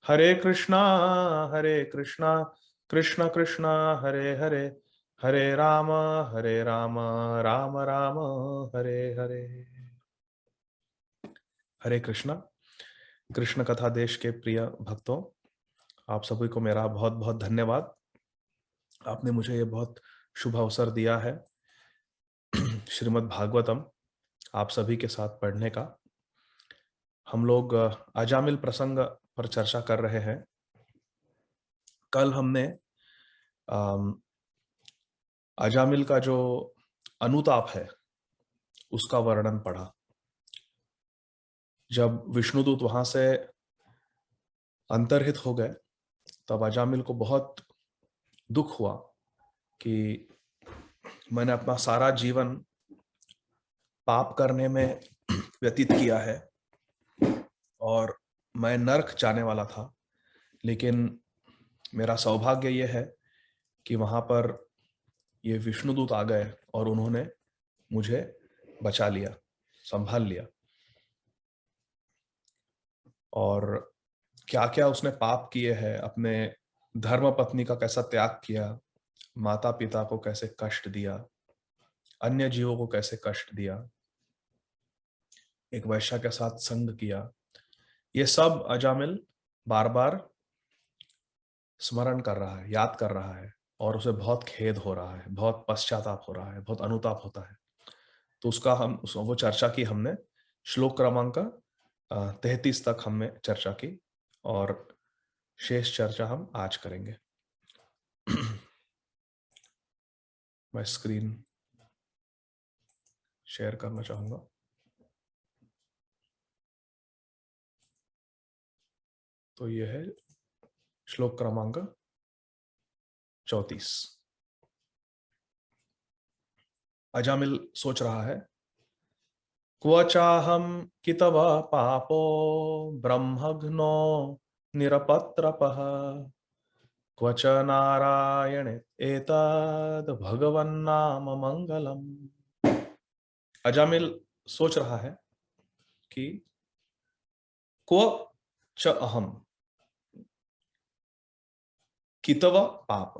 हरे कृष्णा कृष्णा कृष्ण कृष्णा हरे हरे, हरे राम राम राम हरे हरे। हरे कृष्णा। कृष्ण कथा देश के प्रिय भक्तों, आप सभी को मेरा बहुत बहुत धन्यवाद। आपने मुझे ये बहुत शुभ अवसर दिया है श्रीमद् भागवतम आप सभी के साथ पढ़ने का। हम लोग अजामिल प्रसंग पर चर्चा कर रहे हैं। कल हमने अजामिल का जो अनुताप है उसका वर्णन पढ़ा। जब विष्णुदूत वहां से अंतर्हित हो गए तब अजामिल को बहुत दुख हुआ कि मैंने अपना सारा जीवन पाप करने में व्यतीत किया है और मैं नरक जाने वाला था, लेकिन मेरा सौभाग्य यह है कि वहां पर ये विष्णुदूत आ गए और उन्होंने मुझे बचा लिया, संभाल लिया। और क्या क्या उसने पाप किए हैं, अपने धर्म पत्नी का कैसा त्याग किया, माता पिता को कैसे कष्ट दिया, अन्य जीवों को कैसे कष्ट दिया, एक वैश्या के साथ संग किया, ये सब अजामिल बार बार स्मरण कर रहा है, याद कर रहा है और उसे बहुत खेद हो रहा है, बहुत पश्चाताप हो रहा है, बहुत अनुताप होता है। तो उसका वो चर्चा की हमने। श्लोक क्रमांक 33 तक हमने चर्चा की और शेष चर्चा हम आज करेंगे। मैं स्क्रीन शेयर करना चाहूंगा। तो ये है श्लोक क्रमांक 34। अजामिल सोच रहा है, क्व चाहम कितव पापो ब्रह्मघ्नो निरपत्रपः, क्व च नारायण एतद् भगवन्नाम मंगलम। अजामिल सोच रहा है कि क्व च अहम कितव पाप,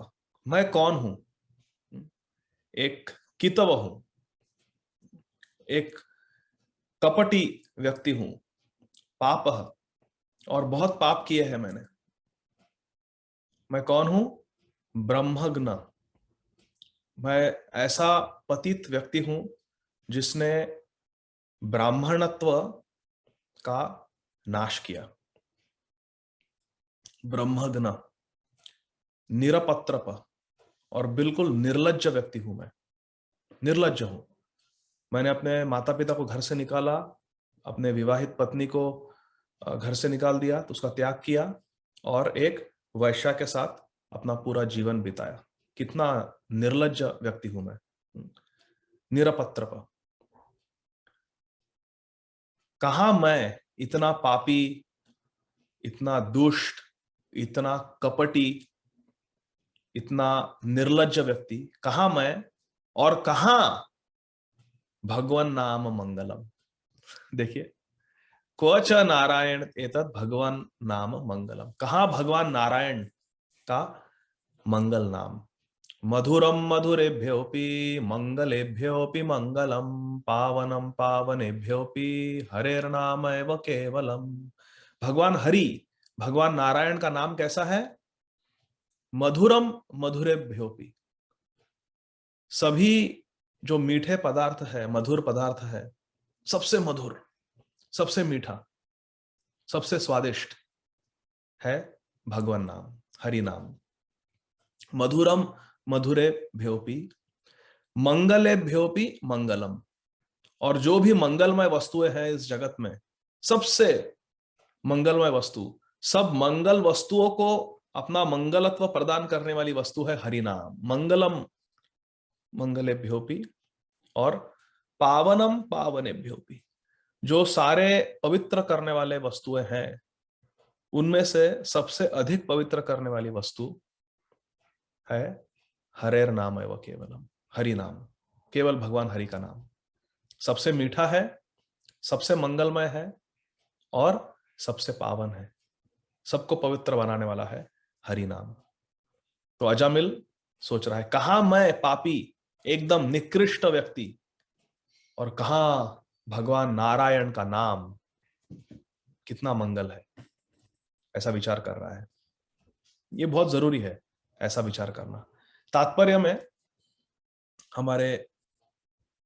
मैं कौन हूं, एक कितव हूं, एक कपटी व्यक्ति हूं, पाप, और बहुत पाप किए हैं मैंने। मैं कौन हूं? ब्रह्मग्न, मैं ऐसा पतित व्यक्ति हूं जिसने ब्राह्मणत्व का नाश किया। ब्रह्मग्न, निरपत्रप, और बिल्कुल निर्लज्ज व्यक्ति हूं मैं, निर्लज्ज हूं। मैंने अपने माता पिता को घर से निकाला, अपने विवाहित पत्नी को घर से निकाल दिया, तो उसका त्याग किया और एक वैश्या के साथ अपना पूरा जीवन बिताया। कितना निर्लज्ज व्यक्ति हूं मैं, निरपत्रप। कहां मैं इतना पापी, इतना दुष्ट, इतना कपटी, इतना निर्लज्ज व्यक्ति, कहां मैं और कहां भगवान नाम मंगलम। देखिए, क्वच नारायण एतत् भगवान नाम मंगलम, कहां भगवान नारायण का मंगल नाम। मधुरम मधुरेभ्योऽपि मंगलेभ्योऽपि मंगलम, पावनम पावनेभ्योऽपि हरेर्नाम एव केवलम। भगवान हरि, भगवान नारायण का नाम कैसा है? मधुरम मधुरेभ्योऽपि, सभी जो मीठे पदार्थ है, मधुर पदार्थ है, सबसे मधुर, सबसे मीठा, सबसे स्वादिष्ट है भगवान नाम, हरि नाम। मधुरम मधुरेभ्योऽपि मंगलेभ्योऽपि मंगलम, और जो भी मंगलमय वस्तुएं हैं इस जगत में, सबसे मंगलमय वस्तु, सब मंगल वस्तुओं को अपना मंगलत्व प्रदान करने वाली वस्तु है हरि नाम। मंगलम मंगलेभ्योऽपि और पावनम पावनेभ्योऽपि, जो सारे पवित्र करने वाले वस्तुएं हैं उनमें से सबसे अधिक पवित्र करने वाली वस्तु है हरेर नाम एवं केवलम, हरि नाम, केवल भगवान हरि का नाम। सबसे मीठा है, सबसे मंगलमय है और सबसे पावन है, सबको पवित्र बनाने वाला है हरि नाम। तो अजामिल सोच रहा है, कहां मैं पापी एकदम निकृष्ट व्यक्ति, और कहां भगवान नारायण का नाम कितना मंगल है, ऐसा विचार कर रहा है। ये बहुत जरूरी है ऐसा विचार करना। तात्पर्य में हमारे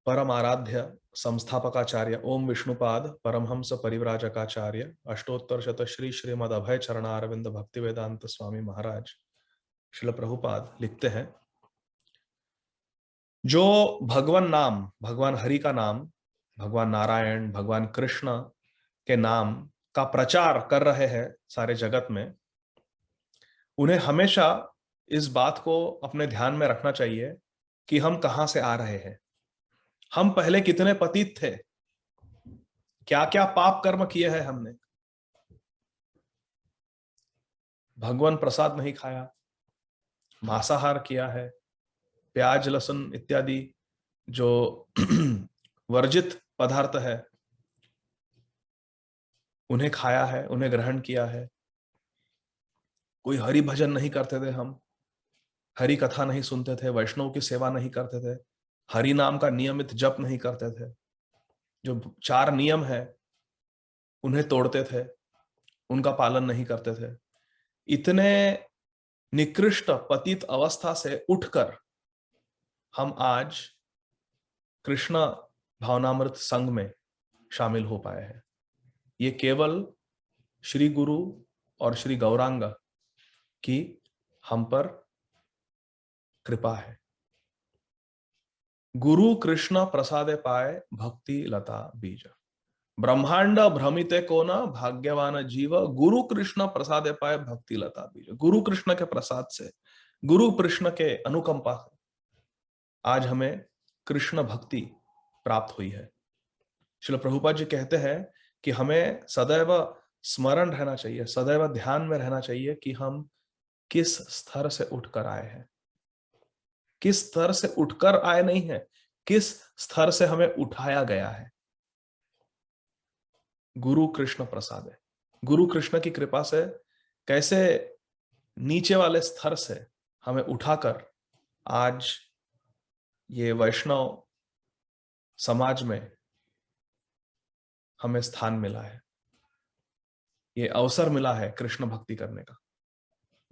परम आराध्य संस्थापकाचार्य ओम विष्णुपाद परमहंस परिव्राजकाचार्य अष्टोत्तर शत श्री श्रीमद अभय चरणारविंद भक्ति वेदांत स्वामी महाराज श्रील प्रभुपाद लिखते हैं, जो भगवान नाम, भगवान हरि का नाम, भगवान नारायण, भगवान कृष्ण के नाम का प्रचार कर रहे हैं सारे जगत में, उन्हें हमेशा इस बात को अपने ध्यान में रखना चाहिए कि हम कहां से आ रहे हैं, हम पहले कितने पतित थे, क्या क्या पाप कर्म किए हैं हमने। भगवान प्रसाद नहीं खाया, मांसाहार किया है, प्याज लहसुन इत्यादि जो वर्जित पदार्थ है उन्हें खाया है, उन्हें ग्रहण किया है। कोई हरि भजन नहीं करते थे हम, हरि कथा नहीं सुनते थे, वैष्णव की सेवा नहीं करते थे, हरि नाम का नियमित जप नहीं करते थे, जो 4 नियम है उन्हें तोड़ते थे, उनका पालन नहीं करते थे। इतने निकृष्ट पतित अवस्था से उठकर हम आज कृष्ण भावनामृत संघ में शामिल हो पाए हैं। ये केवल श्री गुरु और श्री गौरांग की हम पर कृपा है। गुरु कृष्ण प्रसादे पाए भक्ति लता बीज, ब्रह्मांड भ्रमिते को न भाग्यवान जीव, गुरु कृष्ण प्रसादे पाए भक्ति लता बीज। गुरु कृष्ण के प्रसाद से, गुरु कृष्ण के अनुकंपा से आज हमें कृष्ण भक्ति प्राप्त हुई है। श्रील प्रभुपाद जी कहते हैं कि हमें सदैव स्मरण रहना चाहिए, सदैव ध्यान में रहना चाहिए कि हम किस स्तर से उठकर आए हैं, किस स्तर से उठकर आए नहीं है, किस स्तर से हमें उठाया गया है। गुरु कृष्ण प्रसाद है, गुरु कृष्ण की कृपा से कैसे नीचे वाले स्तर से हमें उठाकर आज ये वैष्णव समाज में हमें स्थान मिला है, ये अवसर मिला है कृष्ण भक्ति करने का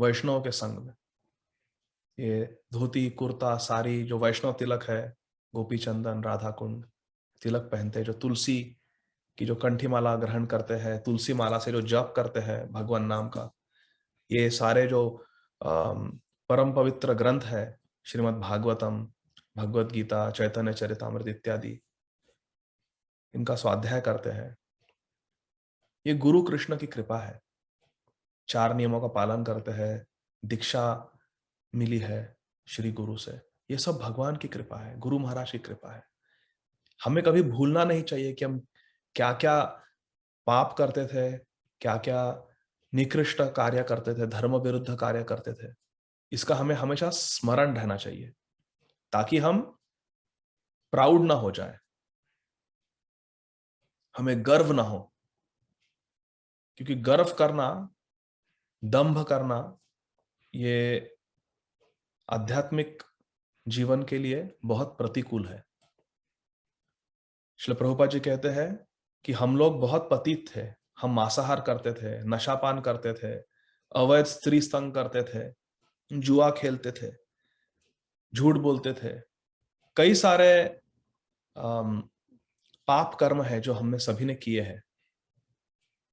वैष्णव के संग में। ये धोती कुर्ता साड़ी जो वैष्णव तिलक है, गोपी चंदन राधा कुंड तिलक पहनते हैं, जो तुलसी की जो कंठी माला ग्रहण करते हैं, तुलसी माला से जो जप करते हैं भगवान नाम का, ये सारे जो परम पवित्र ग्रंथ है, श्रीमद् भागवतम, भगवत गीता, चैतन्य चरितामृत इत्यादि, इनका स्वाध्याय करते हैं, ये गुरु कृष्ण की कृपा है। 4 नियमों का पालन करते हैं, दीक्षा मिली है श्री गुरु से, ये सब भगवान की कृपा है, गुरु महाराज की कृपा है। हमें कभी भूलना नहीं चाहिए कि हम क्या क्या पाप करते थे, क्या क्या निकृष्ट कार्य करते थे, धर्म विरुद्ध कार्य करते थे। इसका हमें हमेशा स्मरण रहना चाहिए ताकि हम प्राउड ना हो जाए, हमें गर्व ना हो, क्योंकि गर्व करना, दंभ करना, ये आध्यात्मिक जीवन के लिए बहुत प्रतिकूल है। श्रील प्रभुपाद जी कहते हैं कि हम लोग बहुत पतित थे, हम मांसाहार करते थे, नशापान करते थे, अवैध स्त्री संग करते थे, जुआ खेलते थे, झूठ बोलते थे, कई सारे पाप कर्म है जो हमने सभी ने किए हैं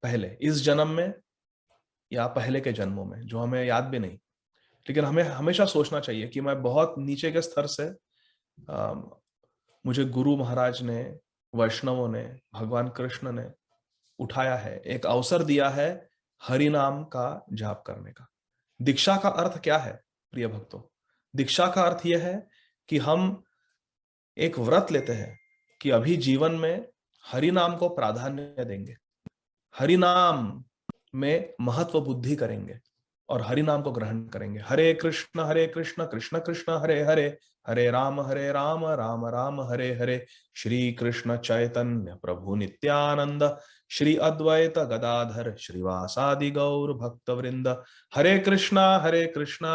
पहले इस जन्म में या पहले के जन्मों में, जो हमें याद भी नहीं। लेकिन हमें हमेशा सोचना चाहिए कि मैं बहुत नीचे के स्तर से मुझे गुरु महाराज ने, वैष्णवों ने, भगवान कृष्ण ने उठाया है, एक अवसर दिया है हरि नाम का जाप करने का। दीक्षा का अर्थ क्या है प्रिय भक्तों? दीक्षा का अर्थ यह है कि हम एक व्रत लेते हैं कि अभी जीवन में हरि नाम को प्राधान्य देंगे, हरि नाम में महत्व बुद्धि करेंगे और हरि नाम को ग्रहण करेंगे। हरे कृष्ण कृष्ण कृष्ण हरे हरे, हरे राम राम राम हरे हरे, श्री कृष्ण चैतन्य प्रभु नित्यानंद, श्री अद्वैत गदाधर श्रीवासादि गौर भक्त वृंद। हरे कृष्णा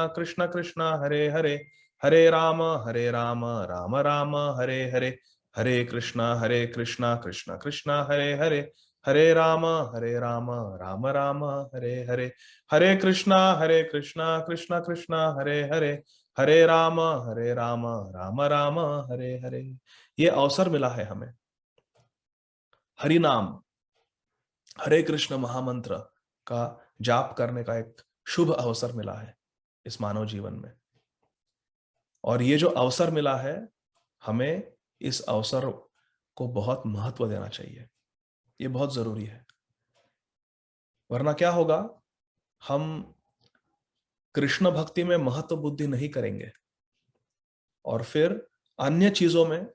कृष्ण कृष्ण हरे हरे, हरे राम राम राम हरे हरे, हरे कृष्णा कृष्ण कृष्ण हरे हरे, हरे राम राम राम हरे हरे, हरे कृष्णा कृष्ण कृष्ण हरे हरे, हरे राम राम राम हरे हरे। ये अवसर मिला है हमें, हरि नाम हरे कृष्ण महामंत्र का जाप करने का एक शुभ अवसर मिला है इस मानव जीवन में। और ये जो अवसर मिला है, हमें इस अवसर को बहुत महत्व देना चाहिए, ये बहुत जरूरी है। वरना क्या होगा, हम कृष्ण भक्ति में महत्व बुद्धि नहीं करेंगे और फिर अन्य चीजों में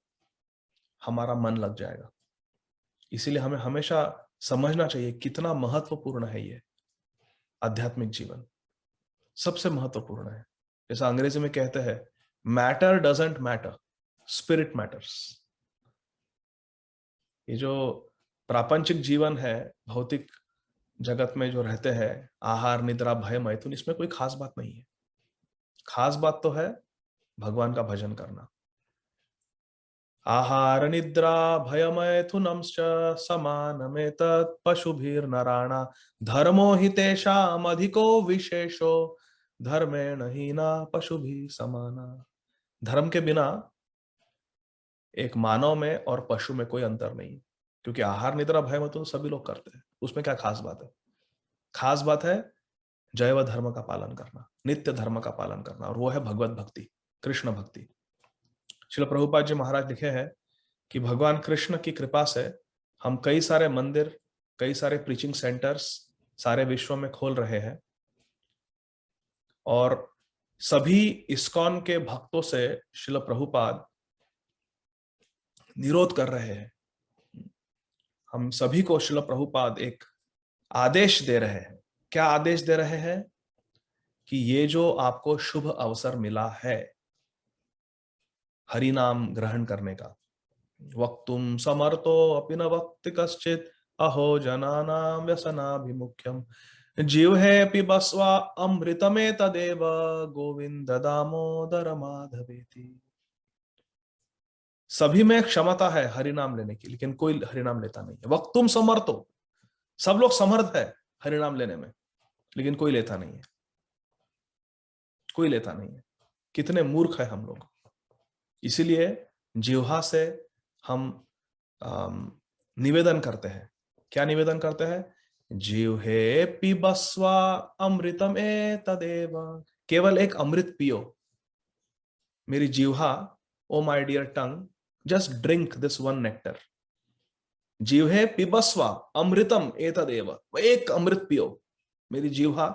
हमारा मन लग जाएगा। इसीलिए हमें हमेशा समझना चाहिए कितना महत्वपूर्ण है ये आध्यात्मिक जीवन, सबसे महत्वपूर्ण है। जैसा अंग्रेजी में कहते हैं, matter doesn't matter, spirit matters. ये जो प्रापंचिक जीवन है, भौतिक जगत में जो रहते हैं, आहार निद्रा भय मैथुन, इसमें कोई खास बात नहीं है। खास बात तो है भगवान का भजन करना। आहार निद्रा भय मैथुनंश्च समानमेतत् पशुभिर्नराणा धर्मो हि तेषाम् अधिको विशेषो धर्मेण हीना पशुभिः समाना। धर्म के बिना एक मानव में और पशु में कोई अंतर नहीं, क्योंकि आहार निद्रा भय मैथुन सभी लोग करते हैं, उसमें क्या खास बात है? खास बात है जैव धर्म का पालन करना, नित्य धर्म का पालन करना, और वो है भगवत भक्ति, कृष्ण भक्ति। श्रील प्रभुपाद जी महाराज लिखे हैं कि भगवान कृष्ण की कृपा से हम कई सारे मंदिर, कई सारे प्रीचिंग सेंटर्स सारे विश्व में खोल रहे हैं, और सभी इस्कॉन के भक्तों से श्रील प्रभुपाद निरोध कर रहे हैं। हम सभी को श्रील प्रभुपाद एक आदेश दे रहे हैं। क्या आदेश दे रहे हैं? कि ये जो आपको शुभ अवसर मिला है हरि नाम ग्रहण करने का, वक्तुम समर्थो अपि न वक्ति कश्चित अहो जनानां व्यसनाभिमुख्यम जीवहे पिबस्वा अमृतमे तदेव गोविंद दामोदर माधवेति। सभी में क्षमता है हरि नाम लेने की, लेकिन कोई हरि नाम लेता नहीं है। वक्तुम समर्थो, सब लोग समर्थ है हरि नाम लेने में, लेकिन कोई लेता नहीं है, कोई लेता नहीं है। कितने मूर्ख है हम लोग। इसीलिए जिह्वा से हम निवेदन करते हैं। क्या निवेदन करते हैं? जिह्वे पिबस्वा अमृतम एतदेव, केवल एक अमृत पियो मेरी जिह्वा, O my dear tongue, just drink this one nectar. जिह्वे पिबस्वा अमृतम एतदेव, एक अमृत पियो मेरी जिह्वा,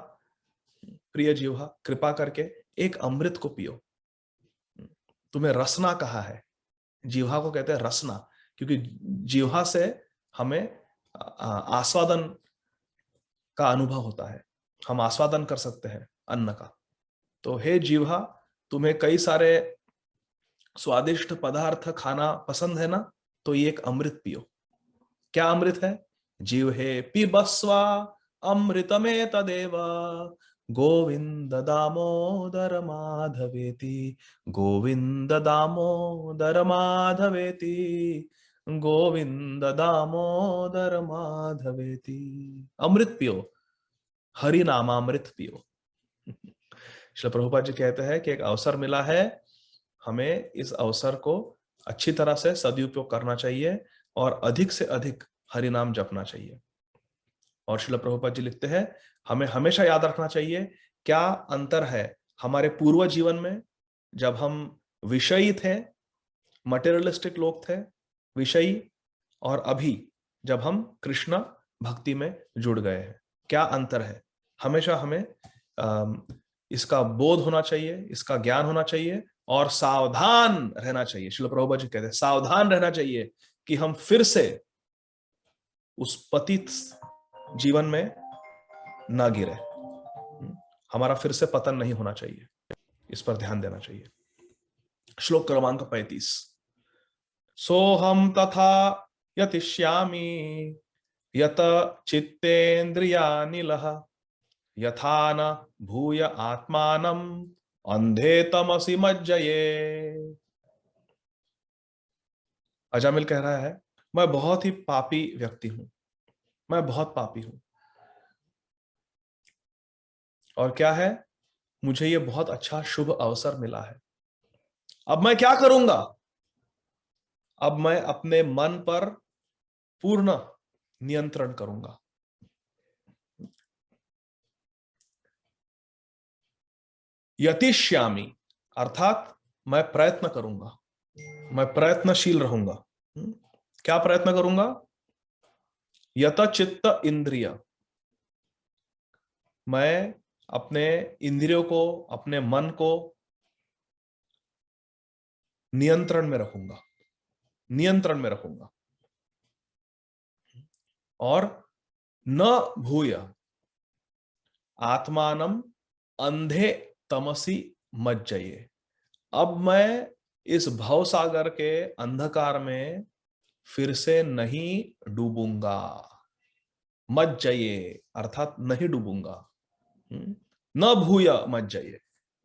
प्रिय जिह्वा, कृपा करके एक अमृत को पियो। तुम्हें रसना कहा है, जिह्वा को कहते हैं रसना, क्योंकि जिह्वा से हमें आस्वादन का अनुभव होता है, हम आस्वादन कर सकते हैं अन्न का। तो हे जिह्वा, तुम्हें कई सारे स्वादिष्ट पदार्थ खाना पसंद है ना, तो ये एक अमृत पियो। क्या अमृत है? जिह्वे पिबस्वा अमृतमे तदेव गोविंद दामोदर माधवेति, गोविंद दामोदर माधवेति, गोविंद दामोदर माधवेति। अमृत पियो, हरि नामामृत पियो। श्री प्रभुपाद जी कहते हैं कि एक अवसर मिला है, हमें इस अवसर को अच्छी तरह से सदुपयोग करना चाहिए और अधिक से अधिक हरि नाम जपना चाहिए। और श्रील प्रभुपाद जी लिखते हैं, हमें हमेशा याद रखना चाहिए क्या अंतर है हमारे पूर्व जीवन में, जब हम विषयी थे, मटेरियलिस्टिक लोग थे, विषयी, और अभी जब हम कृष्ण भक्ति में जुड़ गए हैं। क्या अंतर है? हमेशा हमें इसका बोध होना चाहिए, इसका ज्ञान होना चाहिए, और सावधान रहना चाहिए। श्रील प्रभुपाद जी कहते हैं सावधान रहना चाहिए कि हम फिर से उस पतित जीवन में ना गिरे। हमारा फिर से पतन नहीं होना चाहिए, इस पर ध्यान देना चाहिए। श्लोक क्रमांक 35। सोहम तथा यतिष्यामि यत चित्तेन्द्रियानिलः यथा न भूय आत्मानम अंधे तमसि मज्जये। अजामिल कह रहा है, मैं बहुत ही पापी व्यक्ति हूं, मैं बहुत पापी हूं, और क्या है, मुझे ये बहुत अच्छा शुभ अवसर मिला है। अब मैं क्या करूंगा? अब मैं अपने मन पर पूर्ण नियंत्रण करूंगा। यतिष्यामि अर्थात मैं प्रयत्न करूंगा, मैं प्रयत्नशील रहूंगा। क्या प्रयत्न करूंगा? यत चित्त इंद्रिय, मैं अपने इंद्रियों को, अपने मन को नियंत्रण में रखूंगा, नियंत्रण में रखूंगा। और न भूय आत्मानम अंधे तमसी मज्जये, अब मैं इस भव सागर के अंधकार में फिर से नहीं डूबूंगा। मज्जये अर्थात नहीं डूबूंगा। न भूय मज्जये,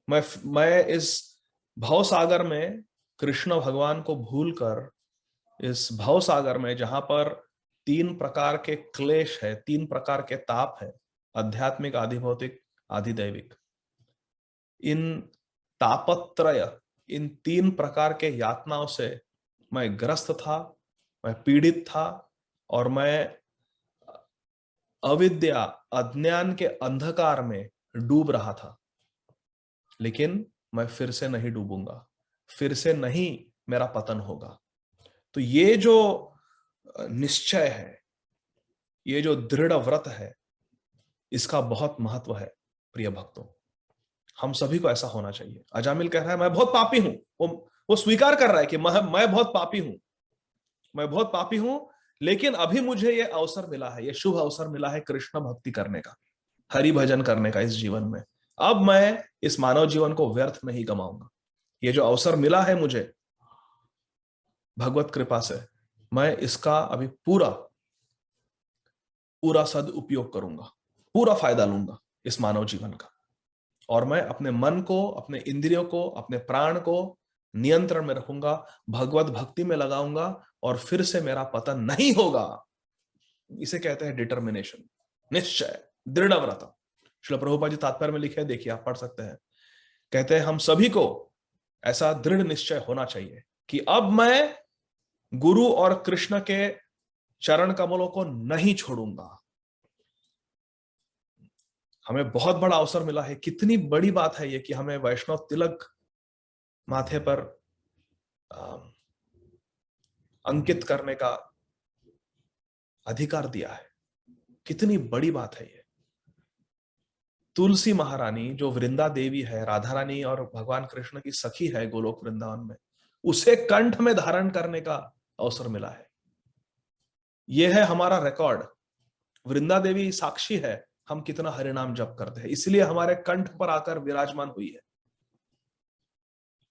मैं इस भव सागर में कृष्ण भगवान को भूलकर, इस भव सागर में जहां पर तीन प्रकार के क्लेश है, तीन प्रकार के ताप है, आध्यात्मिक, आधि भौतिक, आधि दैविक, इन तापत्रय, इन तीन प्रकार के यातनाओं से मैं ग्रस्त था, मैं पीड़ित था, और मैं अविद्या, अज्ञान के अंधकार में डूब रहा था। लेकिन मैं फिर से नहीं डूबूंगा, फिर से नहीं मेरा पतन होगा। तो ये जो निश्चय है, ये जो दृढ़ व्रत है, इसका बहुत महत्व है प्रिय भक्तों। हम सभी को ऐसा होना चाहिए। अजामिल कह रहा है मैं बहुत पापी हूं, वो स्वीकार कर रहा है कि मैं बहुत पापी हूं, मैं बहुत पापी हूं, लेकिन अभी मुझे ये अवसर मिला है, ये शुभ अवसर मिला है कृष्ण भक्ति करने का, हरि भजन करने का इस जीवन में। अब मैं इस मानव जीवन को व्यर्थ नहीं गमाऊंगा। ये जो अवसर मिला है मुझे भगवत कृपा से, मैं इसका अभी पूरा पूरा सदुपयोग करूंगा, पूरा फायदा लूंगा इस मानव जीवन का, और मैं अपने मन को, अपने इंद्रियों को, अपने प्राण को नियंत्रण में रखूंगा, भगवत भक्ति में लगाऊंगा, और फिर से मेरा पतन नहीं होगा। इसे कहते हैं डिटर्मिनेशन, निश्चय, दृढ़ व्रत। श्रील प्रभुपाद जी तात्पर्य में लिखे, देखिए आप पढ़ सकते हैं। कहते हैं हम सभी को ऐसा दृढ़ निश्चय होना चाहिए कि अब मैं गुरु और कृष्ण के चरण कमलों को नहीं छोड़ूंगा। हमें बहुत बड़ा अवसर मिला है। कितनी बड़ी बात है ये कि हमें वैष्णव तिलक माथे पर अंकित करने का अधिकार दिया है। कितनी बड़ी बात है ये। तुलसी महारानी जो वृंदा देवी है, राधा रानी और भगवान कृष्ण की सखी है गोलोक वृंदावन में, उसे कंठ में धारण करने का अवसर मिला है। यह है हमारा रिकॉर्ड। वृंदा देवी साक्षी है हम कितना हरिनाम जप करते हैं, इसलिए हमारे कंठ पर आकर विराजमान हुई है।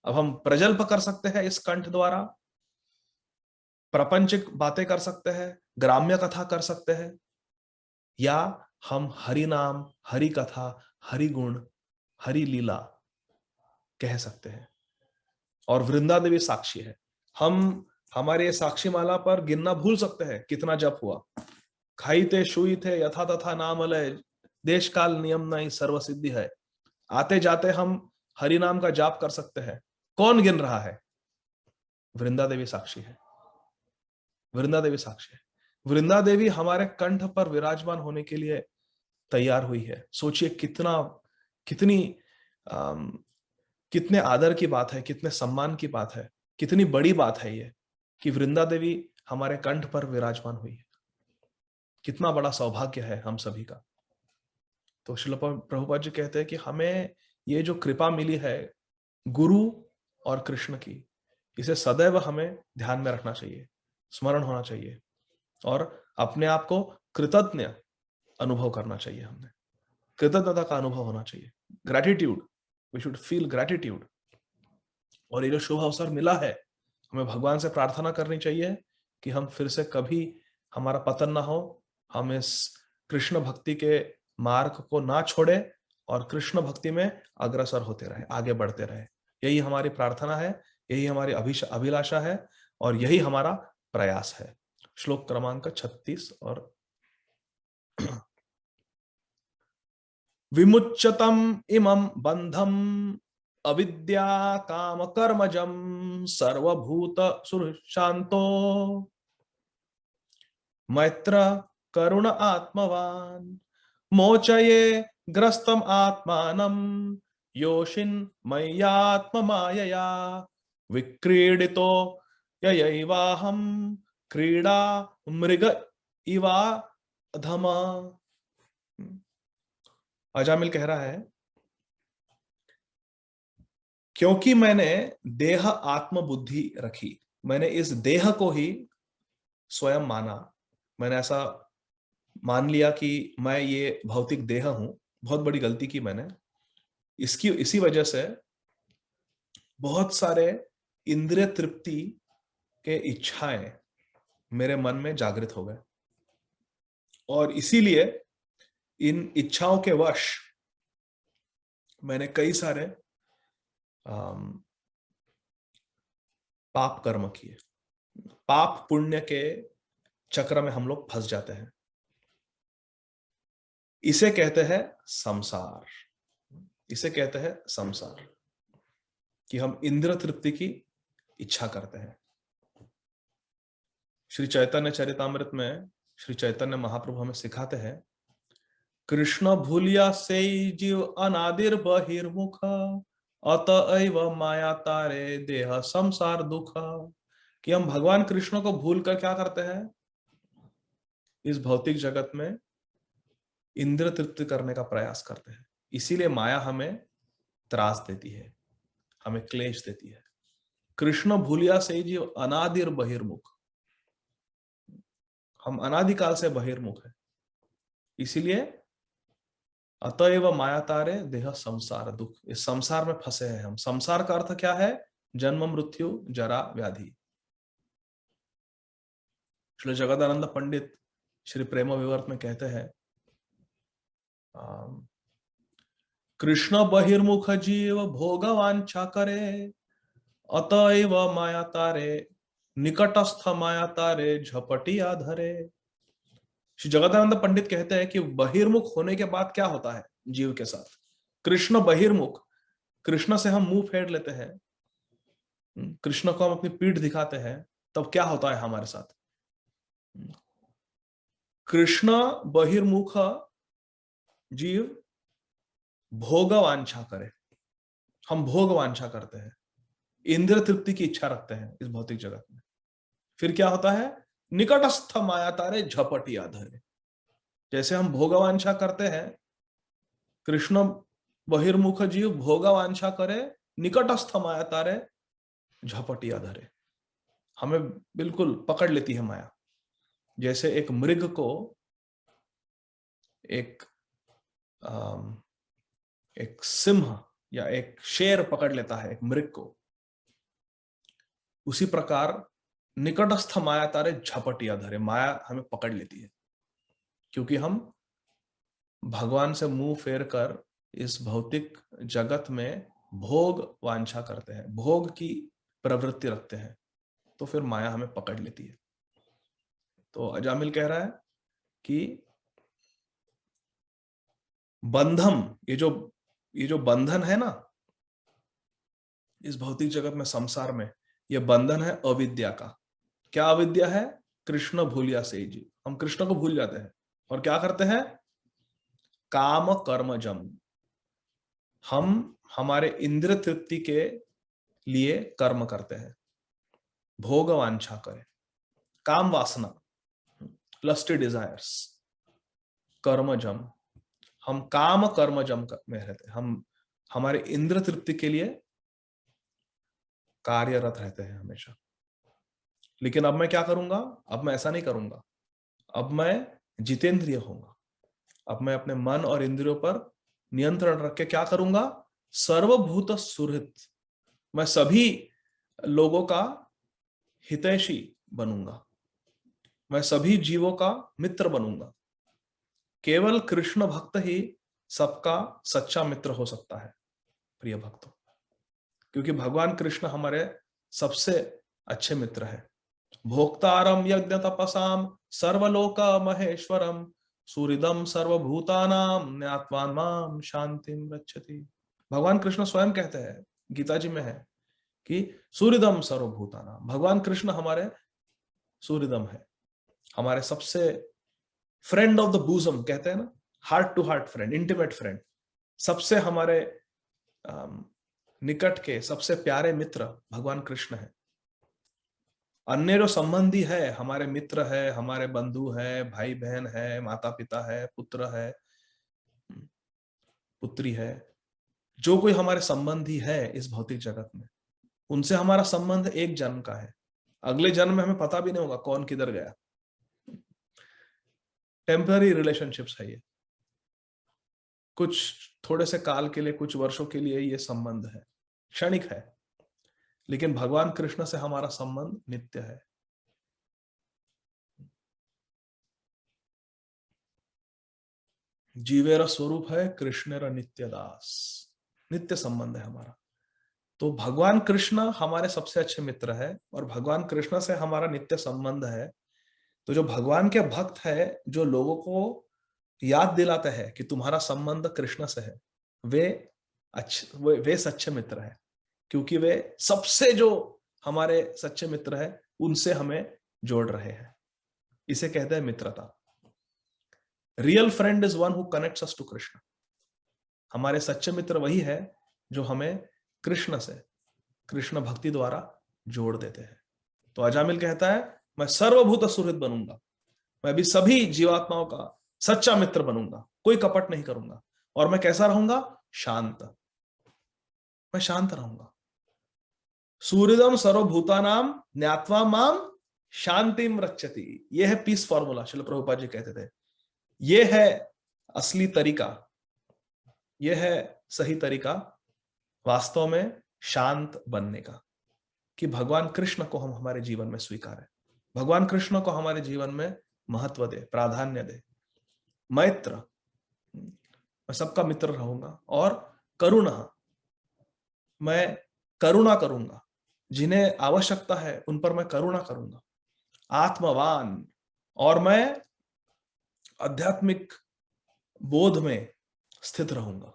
अब हम प्रजल्प कर सकते हैं इस कंठ द्वारा, प्रापंचिक बातें कर सकते हैं, ग्राम्य कथा कर सकते हैं, या हम हरि नाम, हरि कथा, हरि गुण, हरि लीला कह सकते हैं। और वृंदा देवी साक्षी है। हम हमारे साक्षी माला पर गिनना भूल सकते हैं कितना जप हुआ। खाईते शुईते यथा तथा नाम लय, देश काल नियम नहीं सर्व सिद्धि है। आते जाते हम हरि नाम का जाप कर सकते हैं। कौन गिन रहा है? वृंदा देवी साक्षी है। वृंदा देवी साक्षी है। वृंदा देवी हमारे कंठ पर विराजमान होने के लिए तैयार हुई है। सोचिए कितना, कितनी कितने आदर की बात है, कितने सम्मान की बात है, कितनी बड़ी बात है ये कि वृंदा देवी हमारे कंठ पर विराजमान हुई है। कितना बड़ा सौभाग्य है हम सभी का। तो श्रील प्रभुपाद जी कहते हैं कि हमें ये जो कृपा मिली है गुरु और कृष्ण की, इसे सदैव हमें ध्यान में रखना चाहिए, स्मरण होना चाहिए, और अपने आप को कृतज्ञ अनुभव करना चाहिए। हमने कृतज्ञता का अनुभव होना चाहिए, gratitude, we should feel gratitude. और ये जो शुभ अवसर मिला है, हमें भगवान से प्रार्थना करनी चाहिए कि हम फिर से कभी हमारा पतन ना हो, हम इस कृष्ण भक्ति के मार्ग को ना छोड़े और कृष्ण भक्ति में अग्रसर होते रहे, आगे बढ़ते रहे। यही हमारी प्रार्थना है, यही हमारी अभिलाषा है और यही हमारा प्रयास है। श्लोक क्रमांक 36 और विमुच्यतम इमं बंधम अविद्या काम कर्मजम सर्वभूत सुशांतो मैत्र करुण आत्मवान मोचये ग्रस्तम आत्मानं योषिन मय्यात्म मायया विक्रीडितो ययैवाहं क्रीडा मृग इवा अधमा। अजामिल कह रहा है, क्योंकि मैंने देह आत्म बुद्धि रखी, मैंने इस देह को ही स्वयं माना, मैंने ऐसा मान लिया कि मैं ये भौतिक देह हूं, बहुत बड़ी गलती की मैंने। इसी वजह से बहुत सारे इंद्रिय तृप्ति के इच्छाएं मेरे मन में जागृत हो गए और इसीलिए इन इच्छाओं के वश मैंने कई सारे पाप कर्म किए। पाप पुण्य के चक्र में हम लोग फंस जाते हैं। इसे कहते हैं संसार, इसे कहते हैं संसार, कि हम इंद्रिय तृप्ति की इच्छा करते हैं। श्री चैतन्य चरितामृत में श्री चैतन्य महाप्रभु हमें सिखाते हैं, कृष्ण भूलिया से जीव अनादिर बहिर्मुख अतएव माया तारे देह संसार दुख। कि हम भगवान कृष्ण को भूल कर क्या करते हैं, इस भौतिक जगत में इंद्रिय तृप्ति करने का प्रयास करते हैं। इसीलिए माया हमें त्रास देती है, हमें क्लेश देती है। कृष्ण भूलिया से जीव अनादिर बहिर्मुख, हम अनादिकाल से बहिर्मुख है, इसीलिए अतएव माया तारे देह संसार दुख, इस संसार में फंसे हैं हम। संसार का अर्थ क्या है, जन्म मृत्यु जरा व्याधि। श्री जगदानंद पंडित श्री प्रेम विवर्त में कहते हैं, कृष्ण बहिर्मुख जीव भोग वांछा करे अतएव माया तारे निकटस्थ माया तारे झपटिया धरे। श्री जगदानंद पंडित कहते हैं कि बहिर्मुख होने के बाद क्या होता है जीव के साथ। कृष्ण बहिर्मुख, कृष्ण से हम मुंह फेर लेते हैं, कृष्ण को हम अपनी पीठ दिखाते हैं, तब क्या होता है हमारे साथ। कृष्ण बहिर्मुख जीव भोग वांछा करे, हम भोग वांछा करते हैं, इंद्रिय तृप्ति की इच्छा रखते हैं इस भौतिक जगत में। फिर क्या होता है, निकटस्थ माया तारे झपटिया धरे। जैसे हम भोग वांछा करते हैं, कृष्ण बहिर्मुख जीव भोग वांछा करे, निकटस्थ माया तारे झपटिया धरे, हमें बिल्कुल पकड़ लेती है माया। जैसे एक मृग को एक सिंह या एक शेर पकड़ लेता है एक मृग को, उसी प्रकार निकटस्थ माया तारे झपटिया धरे, माया हमें पकड़ लेती है, क्योंकि हम भगवान से मुंह फेर कर इस भौतिक जगत में भोग वांछा करते हैं, भोग की प्रवृत्ति रखते हैं, तो फिर माया हमें पकड़ लेती है। तो अजामिल कह रहा है कि बंधम, ये जो बंधन है ना इस भौतिक जगत में, संसार में, ये बंधन है अविद्या का। क्या अविद्या है, कृष्ण भूलिया से जी, हम कृष्ण को भूल जाते हैं और क्या करते हैं, काम कर्मजम, हम हमारे इंद्रिय तृप्ति के लिए कर्म करते हैं, भोग वांछा करें, काम वासना, लस्टी डिजायर्स, कर्मजम, हम काम कर्मजम में रहते हैं, हम हमारे इंद्रिय तृप्ति के लिए कार्यरत रहते हैं हमेशा। लेकिन अब मैं क्या करूंगा, अब मैं ऐसा नहीं करूंगा, अब मैं जितेंद्रिय होऊंगा, अब मैं अपने मन और इंद्रियों पर नियंत्रण रख के क्या करूंगा, सर्वभूत सुहृत, मैं सभी लोगों का हितैषी बनूंगा, मैं सभी जीवों का मित्र बनूंगा। केवल कृष्ण भक्त ही सबका सच्चा मित्र हो सकता है प्रिय भक्तों, क्योंकि भगवान कृष्ण हमारे सबसे अच्छे मित्र है। भोक्तारम यज्ञ तपसाम सर्वलोक महेश्वरम सूरिदम सर्वभूतानाम ज्ञात्वान माम शांतिम रक्षति। भगवान कृष्ण स्वयं कहते हैं, गीता जी में है कि सूरिदम सर्वभूतानाम, भगवान कृष्ण हमारे सूरिदम है, हमारे सबसे फ्रेंड ऑफ द बूजम कहते हैं ना, heart to heart friend, intimate friend, सबसे हमारे निकट के सबसे प्यारे मित्र भगवान कृष्ण है। अन्य जो संबंधी है, हमारे मित्र है, हमारे बंधु है, भाई बहन है, माता पिता है, पुत्र है, पुत्री है, जो कोई हमारे संबंधी है इस भौतिक जगत में, उनसे हमारा संबंध एक जन्म का है। अगले जन्म में हमें पता भी नहीं होगा कौन किधर गया। टेम्पररी रिलेशनशिप्स है ये, कुछ थोड़े से काल के लिए, कुछ वर्षों के लिए ये संबंध है, क्षणिक है। लेकिन भगवान कृष्ण से हमारा संबंध नित्य है। जीवेरा स्वरूप है कृष्णेरा नित्य दास, नित्य संबंध है हमारा। तो भगवान कृष्ण हमारे सबसे अच्छे मित्र है और भगवान कृष्ण से हमारा नित्य संबंध है। तो जो भगवान के भक्त है, जो लोगों को याद दिलाते हैं कि तुम्हारा संबंध कृष्ण से है, वे सच्चे मित्र है, क्योंकि वे सबसे जो हमारे सच्चे मित्र है उनसे हमें जोड़ रहे हैं। इसे कहते हैं मित्रता। Real friend is one who connects us to Krishna. हमारे सच्चे मित्र वही है जो हमें कृष्ण से, कृष्ण भक्ति द्वारा जोड़ देते हैं। तो अजामिल कहता है, मैं सर्वभूत सुहृद बनूंगा, मैं भी सभी जीवात्माओं का सच्चा मित्र बनूंगा, कोई कपट नहीं करूंगा। और मैं कैसा रहूंगा? शांत, मैं शांत रहूंगा। सूर्यदम सर्वभूतानाम ज्ञात्वा माम शांतिम रक्षति। यह है पीस फॉर्मूला, श्रील प्रभुपाद जी कहते थे। यह है असली तरीका, यह है सही तरीका वास्तव में शांत बनने का, कि भगवान कृष्ण को हम हमारे जीवन में स्वीकारें, भगवान कृष्ण को हमारे जीवन में महत्व दे, प्राधान्य दे। मैत्र, मैं सबका मित्र रहूंगा। और करुणा, मैं करुणा करूंगा, जिन्हें आवश्यकता है उन पर मैं करुणा करूंगा। आत्मवान, और मैं आध्यात्मिक बोध में स्थित रहूंगा,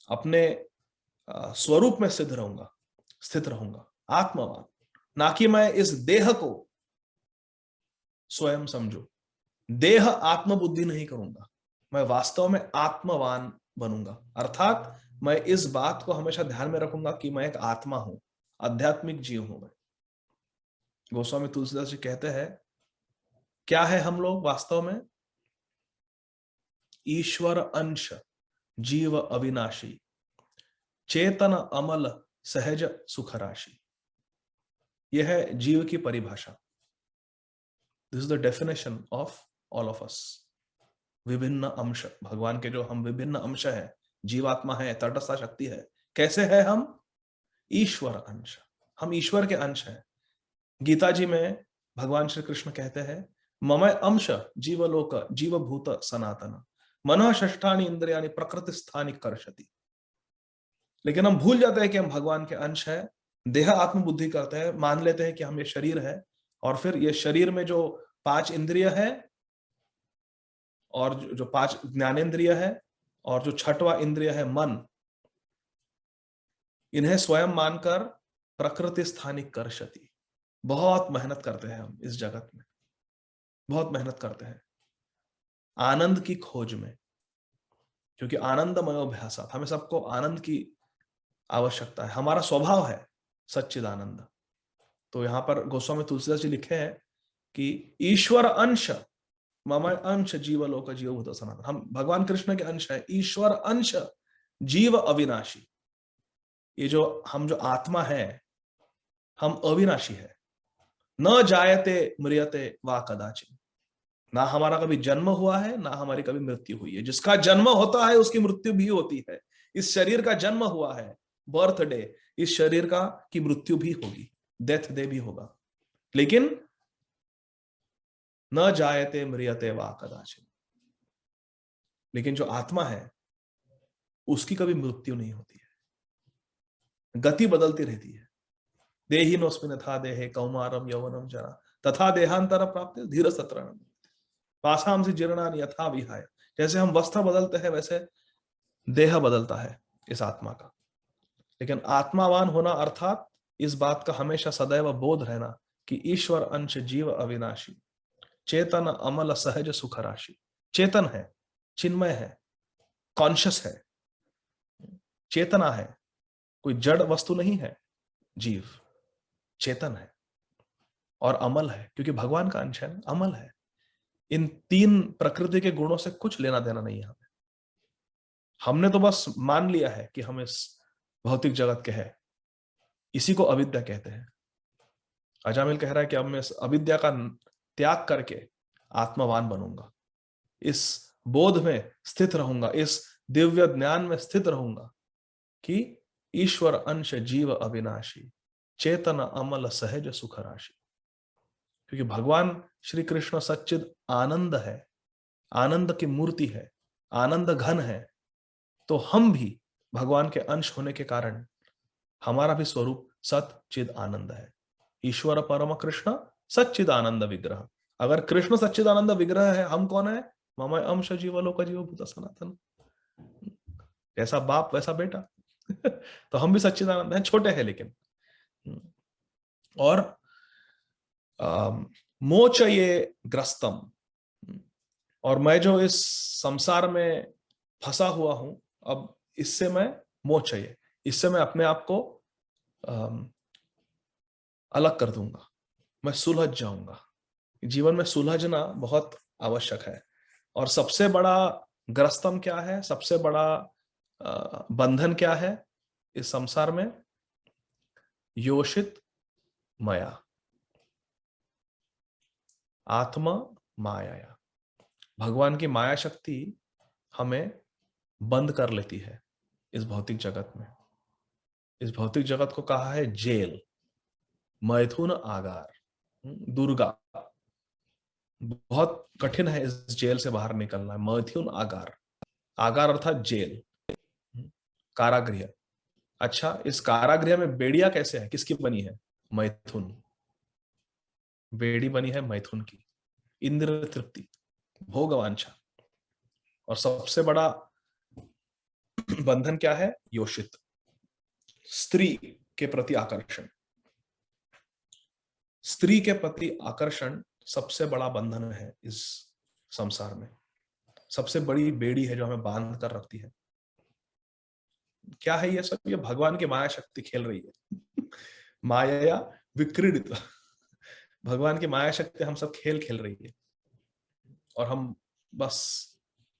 अपने स्वरूप में स्थित रहूंगा। आत्मवान, ना कि मैं इस देह को स्वयं समझू, देह आत्मबुद्धि नहीं करूंगा, मैं वास्तव में आत्मवान बनूंगा। अर्थात मैं इस बात को हमेशा ध्यान में रखूंगा कि मैं एक आत्मा हूं, आध्यात्मिक जीव हूं मैं। गोस्वामी तुलसीदास जी कहते हैं, क्या है हम लोग वास्तव में? ईश्वर अंश, जीव अविनाशी, चेतन अमल, सहज सुख राशि। यह है जीव की परिभाषा। This is the definition of all of us. विभिन्न अंश, भगवान के जो हम विभिन्न अंश है, जीवात्मा है, तटस्थ शक्ति है। कैसे है हम? ईश्वर अंश, हम ईश्वर के अंश हैं। गीता जी में भगवान श्री कृष्ण कहते हैं, मम अंश जीवलोक जीवभूत सनातन मन षष्ठानि इंद्रियाणि प्रकृति स्थानि कर्षति। लेकिन हम भूल जाते हैं कि हम भगवान के अंश है, देह आत्मबुद्धि करते हैं, मान लेते हैं कि हम ये शरीर है, और फिर ये शरीर में जो 5 इंद्रिय है और जो 5 ज्ञानेंद्रिय है और जो 6वां इंद्रिय है मन, इन्हें स्वयं मानकर प्रकृति स्थानिक कर्षति। बहुत मेहनत करते हैं हम इस जगत में, बहुत मेहनत करते हैं आनंद की खोज में, क्योंकि आनंदमय अभ्यासात, हमें सबको आनंद की आवश्यकता है, हमारा स्वभाव है सच्चिदानंद। तो यहां पर गोस्वामी तुलसीदास जी लिखे हैं कि ईश्वर अंश, मम अंश जीवलोक जीवभूत सनातन, हम भगवान कृष्ण के अंश है। ईश्वर अंश, जीव अविनाशी, ये जो हम जो आत्मा है, हम अविनाशी है। न जायते म्रियते वा कदाचित, ना हमारा कभी जन्म हुआ है, ना हमारी कभी मृत्यु हुई है। जिसका जन्म होता है उसकी मृत्यु भी होती है। इस शरीर का जन्म हुआ है, बर्थडे, इस शरीर का की मृत्यु भी होगी, डेथ डे भी होगा। लेकिन न जायते म्रियते वा कदाचित, लेकिन जो आत्मा है उसकी कभी मृत्यु नहीं होती है, गति बदलती रहती है। देहिनोऽस्मिन् यथा देहे कौमारम यौवनम जरा तथा देहांतर प्राप्त धीर सत्र पासाम से जीर्णानि यथा विहाय। जैसे हम वस्त्र बदलते हैं वैसे देह बदलता है इस आत्मा का। लेकिन आत्मावान होना अर्थात इस बात का हमेशा सदैव बोध रहना कि ईश्वर अंश जीव अविनाशी, चेतन अमल सहज सुख राशि। चेतन है, चिन्मय है, कॉन्शियस है, चेतना है, कोई जड़ वस्तु नहीं है। जीव चेतन है और अमल है, क्योंकि भगवान का अंश है, अमल है। इन तीन प्रकृति के गुणों से कुछ लेना देना नहीं है हमें। हमने तो बस मान लिया है कि हम इस भौतिक जगत के हैं, इसी को अविद्या कहते हैं। अजामिल कह रहा है कि अब मैं इस अविद्या का त्याग करके आत्मवान बनूंगा, इस बोध में स्थित रहूंगा, इस दिव्य ज्ञान में स्थित रहूंगा कि ईश्वर अंश जीव अविनाशी, चेतन अमल सहज सुख राशि। क्योंकि भगवान श्री कृष्ण सच्चिद आनंद है, आनंद की मूर्ति है, आनंद घन है। तो हम भी भगवान के अंश होने के कारण हमारा भी स्वरूप सच्चिद आनंद है। ईश्वर परम कृष्ण सच्चिद आनंद विग्रह। अगर कृष्ण सच्चिद आनंद विग्रह है, हम कौन है? मम अंश जीवलोक जीव भूत सनातन। जैसा बाप वैसा बेटा। तो हम भी सच्चिद आनंद हैं, छोटे हैं लेकिन। और मोचये ग्रस्तम, और मैं जो इस संसार में फंसा हुआ हूं, अब इससे मैं मोचये, इससे मैं अपने आप को अलग कर दूंगा, मैं सुलझ जाऊंगा। जीवन में सुलझना बहुत आवश्यक है। और सबसे बड़ा ग्रस्तम क्या है, सबसे बड़ा बंधन क्या है इस संसार में? योषित माया, आत्मा माया। भगवान की माया शक्ति हमें बंद कर लेती है इस भौतिक जगत में। इस भौतिक जगत को कहा है जेल, मैथुन आगार, दुर्गा। बहुत कठिन है इस जेल से बाहर निकलना। मैथुन आगार, आगार अर्थात जेल, कारागृह। अच्छा, इस कारागृह में बेड़िया कैसे है, किसकी बनी है? मैथुन। बेड़ी बनी है मैथुन की। इंद्र तृप्ति, भोगवांछा। और सबसे बड़ा बंधन क्या है? योषित, स्त्री के प्रति आकर्षण। स्त्री के प्रति आकर्षण सबसे बड़ा बंधन है इस संसार में, सबसे बड़ी बेड़ी है जो हमें बांध कर रखती है। क्या है ये सब? ये भगवान की माया शक्ति खेल रही है। माया विक्रीडित। भगवान की माया शक्ति हम सब खेल खेल रही है और हम बस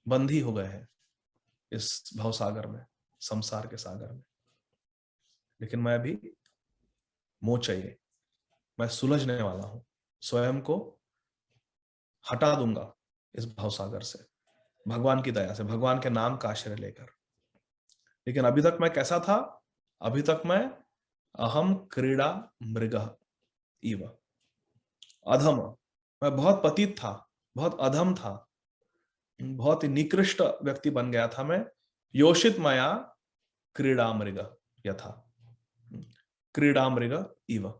बंधी हो गए हैं इस भवसागर में, संसार के सागर में। लेकिन मैं अभी मोचये, मैं सुलझने वाला हूं, स्वयं को हटा दूंगा इस भवसागर से, भगवान की दया से, भगवान के नाम का आश्रय लेकर। लेकिन अभी तक मैं कैसा था? अभी तक मैं अहम क्रीड़ा मृग इव, अधम। मैं बहुत पतित था, बहुत अधम था, बहुत ही निकृष्ट व्यक्ति बन गया था मैं। योषित माया क्रीड़ा मृग यथा, क्रीड़ा मृग इव,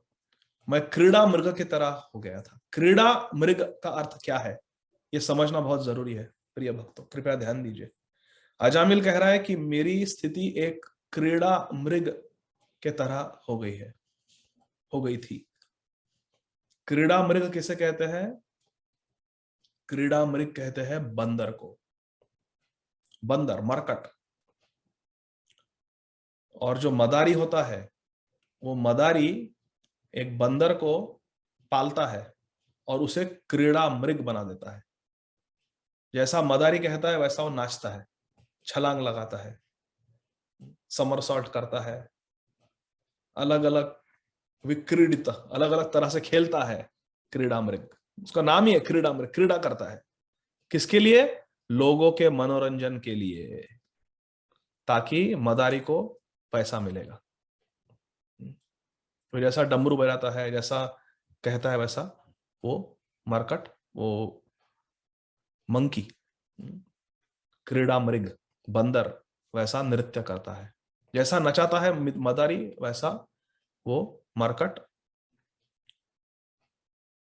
मैं क्रीड़ा मृग की तरह हो गया था। क्रीड़ा मृग का अर्थ क्या है, यह समझना बहुत जरूरी है प्रिय भक्तों, कृपया ध्यान दीजिए। अजामिल कह रहा है कि मेरी स्थिति एक क्रीड़ा मृग के तरह हो गई है, हो गई थी। क्रीड़ा मृग किसे कहते हैं? क्रीड़ा मृग कहते हैं बंदर को, बंदर, मरकट। और जो मदारी होता है, वो मदारी एक बंदर को पालता है और उसे क्रीड़ा मृग बना देता है। जैसा मदारी कहता है वैसा वो नाचता है, छलांग लगाता है, समरसॉल्ट करता है, अलग अलग विक्रीडित, अलग अलग तरह से खेलता है क्रीड़ा मृग। उसका नाम ही है क्रीड़ा मृग, क्रीड़ा करता है। किसके लिए? लोगों के मनोरंजन के लिए, ताकि मदारी को पैसा मिलेगा। तो जैसा डमरू बजाता है, जैसा कहता है, वैसा वो मरकट, वो मंकी क्रीड़ा मृग बंदर वैसा नृत्य करता है, जैसा नचाता है मदारी वैसा वो मरकट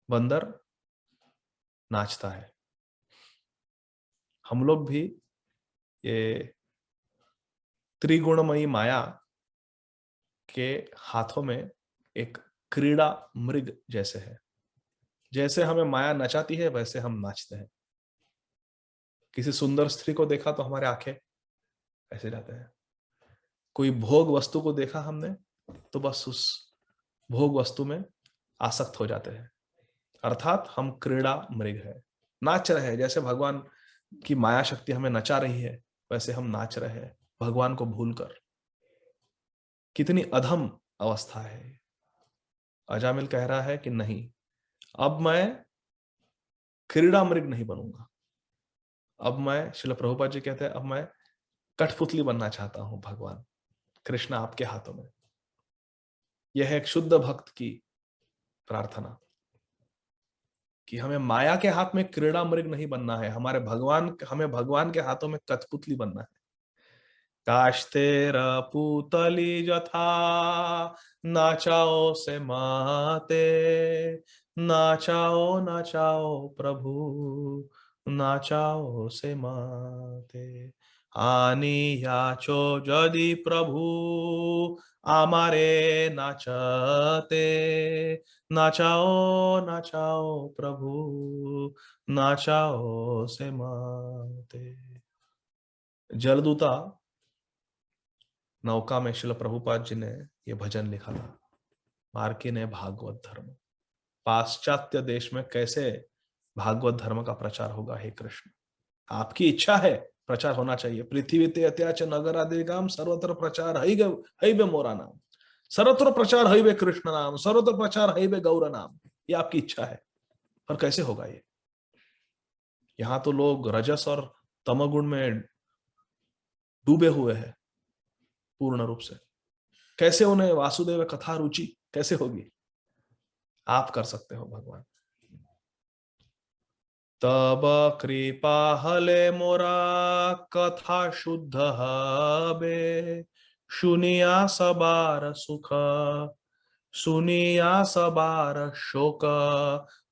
बंदर नाचता है। हम लोग भी ये त्रिगुणमयी माया के हाथों में एक क्रीड़ा मृग जैसे है। जैसे हमें माया नचाती है वैसे हम नाचते हैं। किसी सुंदर स्त्री को देखा तो हमारे आंखें ऐसे जाते हैं। कोई भोग वस्तु को देखा हमने तो बस उस भोग वस्तु में आसक्त हो जाते हैं। अर्थात हम क्रीड़ा मृग है, नाच रहे हैं। जैसे भगवान की माया शक्ति हमें नचा रही है वैसे हम नाच रहे हैं भगवान को भूलकर। कितनी अधम अवस्था है। अजामिल कह रहा है कि नहीं, अब मैं क्रीड़ा मृग नहीं बनूंगा। अब मैं, श्रील प्रभुपाद जी कहते हैं, अब मैं कठपुतली बनना चाहता हूं भगवान कृष्ण आपके हाथों में। यह है एक शुद्ध भक्त की प्रार्थना कि हमें माया के हाथ में क्रीड़ा मृग नहीं बनना है, हमें भगवान के हाथों में कठपुतली बनना है। काश्तेर पुतली जथा नाचाओ से माते, नाचाओ नाचाओ प्रभु नाचाओ से माते। आनी याचो यदि प्रभु आमारे नाचते, नाचाओ नाचाओ प्रभु नाचाओ से माते। जलदूता नौका में श्रील प्रभुपाद जी ने यह भजन लिखा था, मार्की ने भागवत धर्म। पाश्चात्य देश में कैसे भागवत धर्म का प्रचार होगा? हे कृष्ण, आपकी इच्छा है, प्रचार होना चाहिए। पृथ्वी ते अत्याच नगर आदि गाम सर्वत्र प्रचार हईबे मोरा नाम, सर्वत्र प्रचार हईबे कृष्ण नाम, सर्वत्र प्रचार हईबे गौर नाम। ये आपकी इच्छा है, पर कैसे होगा ये? यहां तो लोग रजस और तमोगुण में डूबे हुए हैं पूर्ण रूप से। कैसे उन्हें वासुदेव कथा रुचि कैसे होगी? आप कर सकते हो भगवान। तब कृपा हले मोरा कथा शुद्ध हबे, सुनिया सबार सुख सुनिया सबार शोक,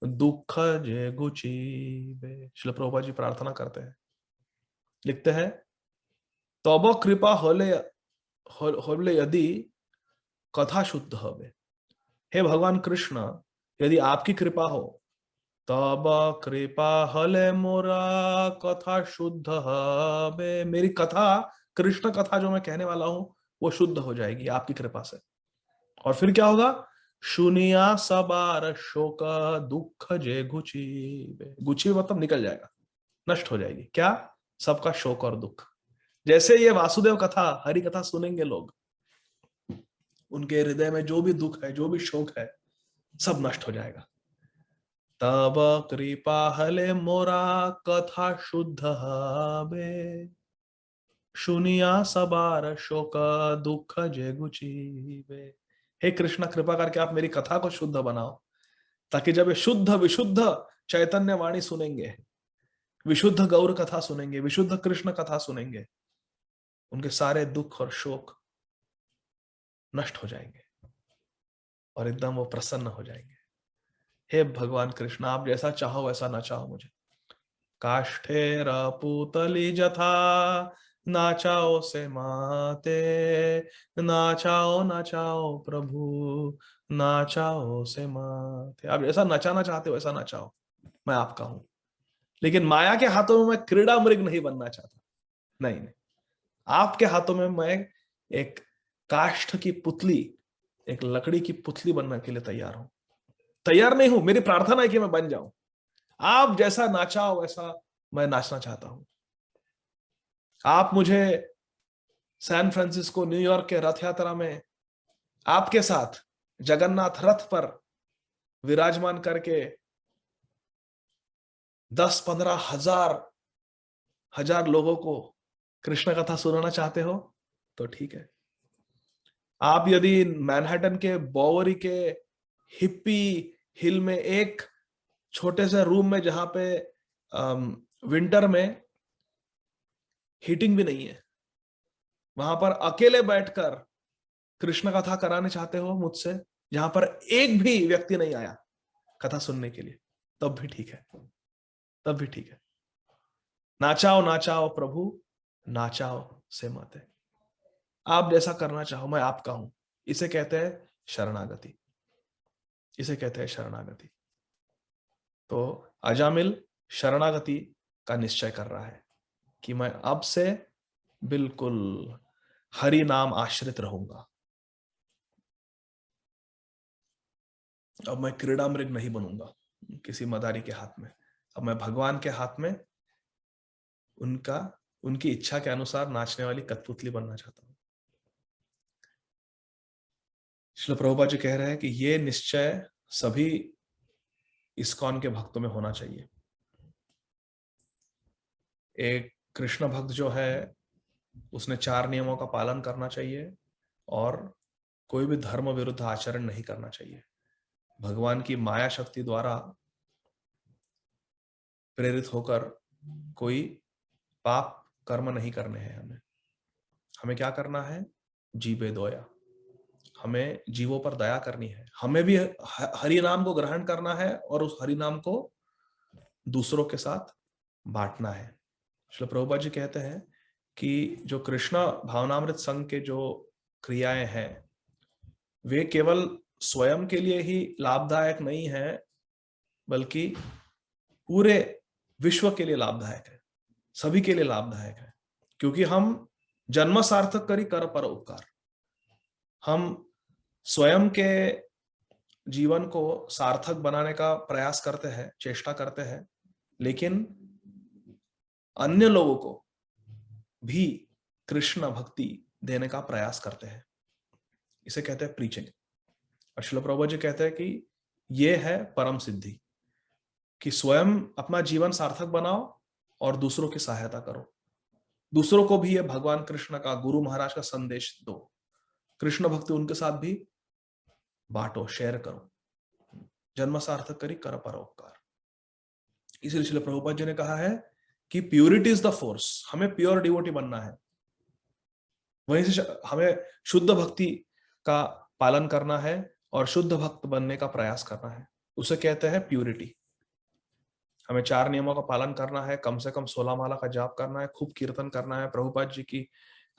दुख जे गुचीबे। श्रील प्रभुपाद जी प्रार्थना करते हैं, लिखते हैं, तब कृपा होले यदि कथा शुद्ध हबे। हे भगवान कृष्ण, यदि आपकी कृपा हो, तब कृपा हले मोरा कथा शुद्ध हबे, मेरी कथा, कृष्ण कथा जो मैं कहने वाला हूं वो शुद्ध हो जाएगी आपकी कृपा से। और फिर क्या होगा? सुनिया सबार शोक दुख जे गुची। गुची मतलब निकल जाएगा, नष्ट हो जाएगी। क्या? सबका शोक और दुख। जैसे ये वासुदेव कथा, हरि कथा सुनेंगे लोग, उनके हृदय में जो भी दुख है, जो भी शोक है, सब नष्ट हो जाएगा। तब कृपा हले मोरा कथा शुद्ध हबे, सुनिया सबार शोक दुख जे गुचीबे। हे कृष्णा, कृपा करके आप मेरी कथा को शुद्ध बनाओ, ताकि जब ये शुद्ध विशुद्ध चैतन्य वाणी सुनेंगे, विशुद्ध गौर कथा सुनेंगे, विशुद्ध कृष्ण कथा सुनेंगे, उनके सारे दुख और शोक नष्ट हो जाएंगे और एकदम वो प्रसन्न हो जाएंगे। हे भगवान कृष्ण, आप जैसा चाहो वैसा ना चाहो मुझे। काष्ठेर पुतली जथा नाचाओ से माते, नाचाओ नाचाओ प्रभु नाचाओ से माते। आप जैसा नचाना चाहते हो वैसा नचाओ, मैं आपका हूं। लेकिन माया के हाथों में मैं क्रीड़ा मृग नहीं बनना चाहता। नहीं नहीं, आपके हाथों में मैं एक काष्ठ की पुतली, एक लकड़ी की पुतली बनने के लिए तैयार हूं। तैयार नहीं हूं, मेरी प्रार्थना है कि मैं बन जाऊं। आप जैसा नाचाओ वैसा मैं नाचना चाहता हूं। आप मुझे सैन फ्रांसिस्को, न्यूयॉर्क के रथ यात्रा में आपके साथ जगन्नाथ रथ पर विराजमान करके 10-15 हजार लोगों को कृष्ण कथा सुनाना चाहते हो तो ठीक है। आप यदि मैनहट्टन के बोवरी के हिप्पी हिल में एक छोटे से रूम में, जहां पे विंटर में हीटिंग भी नहीं है। वहां पर अकेले बैठकर कृष्ण कथा कराने चाहते हो मुझसे, जहां पर एक भी व्यक्ति नहीं आया कथा सुनने के लिए, तब भी ठीक है, तब भी ठीक है। नाचाओ नाचाओ प्रभु, नाचाओ से माते, आप जैसा करना चाहो मैं आपका हूं। इसे कहते हैं शरणागति, इसे कहते हैं शरणागति। तो अजामिल शरणागति का निश्चय कर रहा है कि मैं अब से बिल्कुल हरि नाम आश्रित रहूंगा। अब मैं क्रीड़ा मृग नहीं बनूंगा किसी मदारी के हाथ में, अब मैं भगवान के हाथ में उनका, उनकी इच्छा के अनुसार नाचने वाली कठपुतली बनना चाहता हूं। श्रील प्रभुपाद जी कह रहे हैं कि ये निश्चय सभी इस्कॉन के भक्तों में होना चाहिए। एक कृष्ण भक्त जो है उसने 4 नियमों का पालन करना चाहिए और कोई भी धर्म विरुद्ध आचरण नहीं करना चाहिए। भगवान की माया शक्ति द्वारा प्रेरित होकर कोई पाप कर्म नहीं करने हैं। हमें क्या करना है? जीवे दोया, हमें जीवों पर दया करनी है। हमें भी हरि नाम को ग्रहण करना है और उस हरि नाम को दूसरों के साथ बांटना है। श्रील प्रभुपाद जी कहते हैं कि जो कृष्ण भावनामृत संघ के जो क्रियाएं हैं वे केवल स्वयं के लिए ही लाभदायक नहीं है, बल्कि पूरे विश्व के लिए लाभदायक है, सभी के लिए लाभदायक है। क्योंकि हम जन्म सार्थक करी कर पर उपकार, हम स्वयं के जीवन को सार्थक बनाने का प्रयास करते हैं, चेष्टा करते हैं, लेकिन अन्य लोगों को भी कृष्ण भक्ति देने का प्रयास करते हैं। इसे कहते हैं प्रीचिंग। और श्रील प्रभुपाद जी कहते हैं कि यह है परम सिद्धि, कि स्वयं अपना जीवन सार्थक बनाओ और दूसरों की सहायता करो। दूसरों को भी ये भगवान कृष्ण का, गुरु महाराज का संदेश दो। कृष्ण भक्ति उनके साथ भी बांटो, शेयर करो। जन्म सार्थक करी कर परोपकार। इसलिए श्रील प्रभुपाद जी ने कहा है कि प्योरिटी इज द फोर्स, हमें प्योर डिवोटी बनना है। वहीं से हमें शुद्ध भक्ति का पालन करना है और शुद्ध भक्त बनने का प्रयास करना है। उसे कहते हैं प्यूरिटी। हमें 4 नियमों का पालन करना है, कम से कम 16 माला का जाप करना है, खूब कीर्तन करना है, प्रभुपाद जी की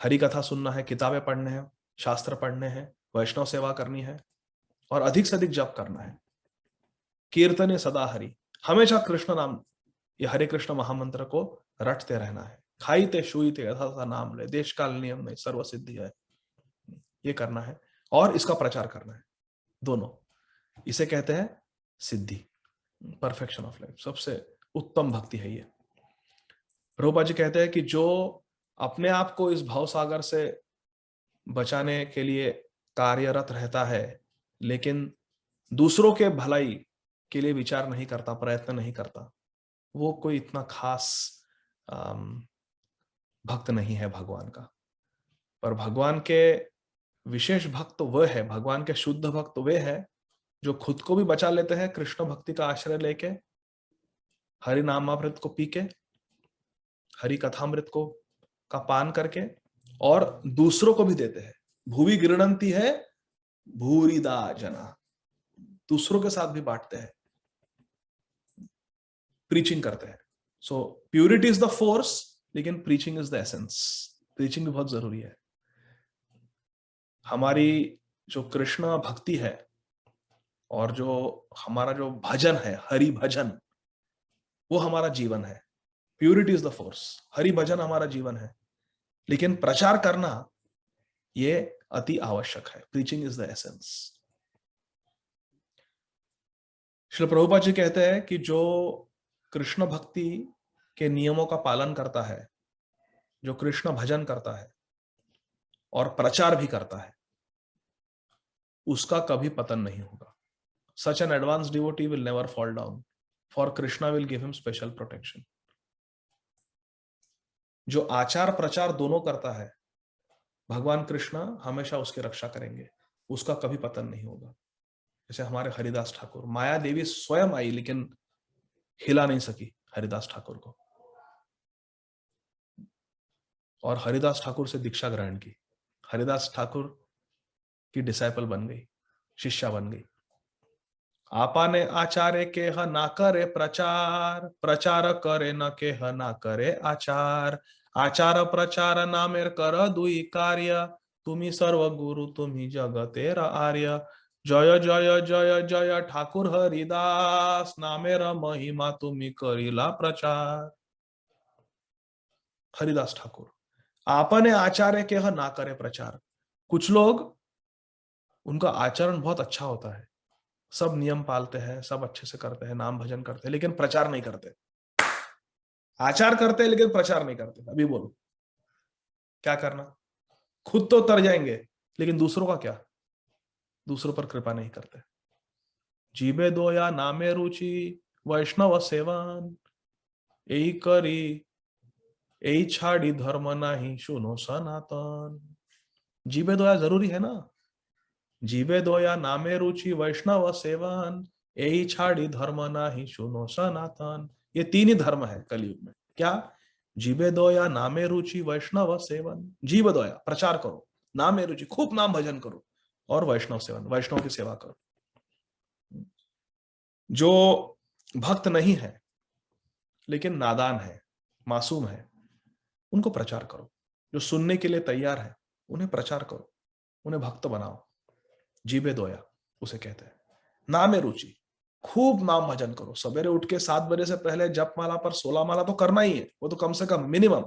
हरि कथा सुनना है, किताबें पढ़ने हैं, शास्त्र पढ़ने हैं, वैष्णव सेवा करनी है और अधिक से अधिक जप करना है। कीर्तन सदा हरि, हमेशा कृष्ण नाम, ये हरे कृष्ण महामंत्र को रटते रहना है। खाईते शुईते यथा नाम ले, देश काल नियम में सर्व सिद्धि है, ये करना है और इसका प्रचार करना है, दोनों। इसे कहते हैं सिद्धि, परफेक्शन ऑफ लाइफ। सबसे उत्तम भक्ति है ये। प्रभुपाद जी कहते हैं कि जो अपने आप को इस भाव सागर से बचाने के लिए कार्यरत रहता है, लेकिन दूसरों के भलाई के लिए विचार नहीं करता, प्रयत्न नहीं करता, वो कोई इतना खास भक्त नहीं है भगवान का। पर भगवान के विशेष भक्त वह है, भगवान के शुद्ध भक्त वे है जो खुद को भी बचा लेते हैं कृष्ण भक्ति का आश्रय लेके, हरि नामामृत को पी के, हरि कथामृत को का पान करके, और दूसरों को भी देते हैं। भूवि गृणंती है भूरिदा जना, दूसरों के साथ भी बांटते हैं, प्रीचिंग करते हैं। सो प्यूरिटी इज द फोर्स, लेकिन preaching is the essence. Preaching भी बहुत जरूरी है। हमारी जो कृष्ण भक्ति है और जो हमारा जो भजन है, हरि भजन, वो हमारा जीवन है। Purity is the force, Hari भजन हमारा जीवन है, लेकिन प्रचार करना ये अति आवश्यक है। Preaching is the essence. Shri Prabhupada ji कहते हैं कि जो कृष्ण भक्ति के नियमों का पालन करता है, जो कृष्ण भजन करता है और प्रचार भी करता है, उसका कभी पतन नहीं होगा। Such an advance devotee will never fall down, for Krishna will give him special protection. जो आचार प्रचार दोनों करता है, भगवान कृष्ण हमेशा उसकी रक्षा करेंगे, उसका कभी पतन नहीं होगा। जैसे हमारे हरिदास ठाकुर, माया देवी स्वयं आई लेकिन हिला नहीं सकी हरिदास ठाकुर को। और हरिदास ठाकुर से दीक्षा ग्रहण की। हरिदास ठाकुर की डिसाइपल बन गई, शिष्या बन गई। आपा ने आचार्य के ह ना करे प्रचार, प्रचार करे न के ह ना करे आचार। आचार प्रचार नामेर कर दुई कार्य, तुम्ही सर्व गुरु तुम्ही जगतेर आर्य। जय जय जय जय ठाकुर हरिदास, नामेर महिमा तुम्ही करिला प्रचार। हरिदास ठाकुर, आपने आचार्य के ह ना करे प्रचार। कुछ लोग, उनका आचरण बहुत अच्छा होता है, सब नियम पालते हैं, सब अच्छे से करते हैं, नाम भजन करते हैं, लेकिन प्रचार नहीं करते। आचार करते हैं लेकिन प्रचार नहीं करते। अभी बोलो क्या करना? खुद तो तर जाएंगे, लेकिन दूसरों का क्या? दूसरों पर कृपा नहीं करते। जीवे दो या नामे रुचि, वैष्णव सेवन, यही करी यही छाड़ी धर्म नहीं सुनो सनातन। जीवे दो या जरूरी है ना। जीवे दो या नामे रुचि वैष्णव सेवन, यही छाड़ी धर्म नाही सुनो सनातन। ये तीन ही धर्म है कलयुग में। क्या? जीवे दो या नामे रुचि वैष्णव सेवन, जीव दो या प्रचार करो, नामे रुचि खूब नाम भजन करो, और वैष्णव सेवन वैष्णव की सेवा करो। जो भक्त नहीं है लेकिन नादान है, मासूम है, उनको प्रचार करो। जो सुनने के लिए तैयार है उन्हें प्रचार करो, उन्हें भक्त बनाओ। जीवे दोया उसे कहते हैं। नामे रुचि, खूब नाम भजन करो। सवेरे उठ के 7 बजे से पहले जप माला पर 16 माला तो करना ही है, वो तो कम से कम मिनिमम,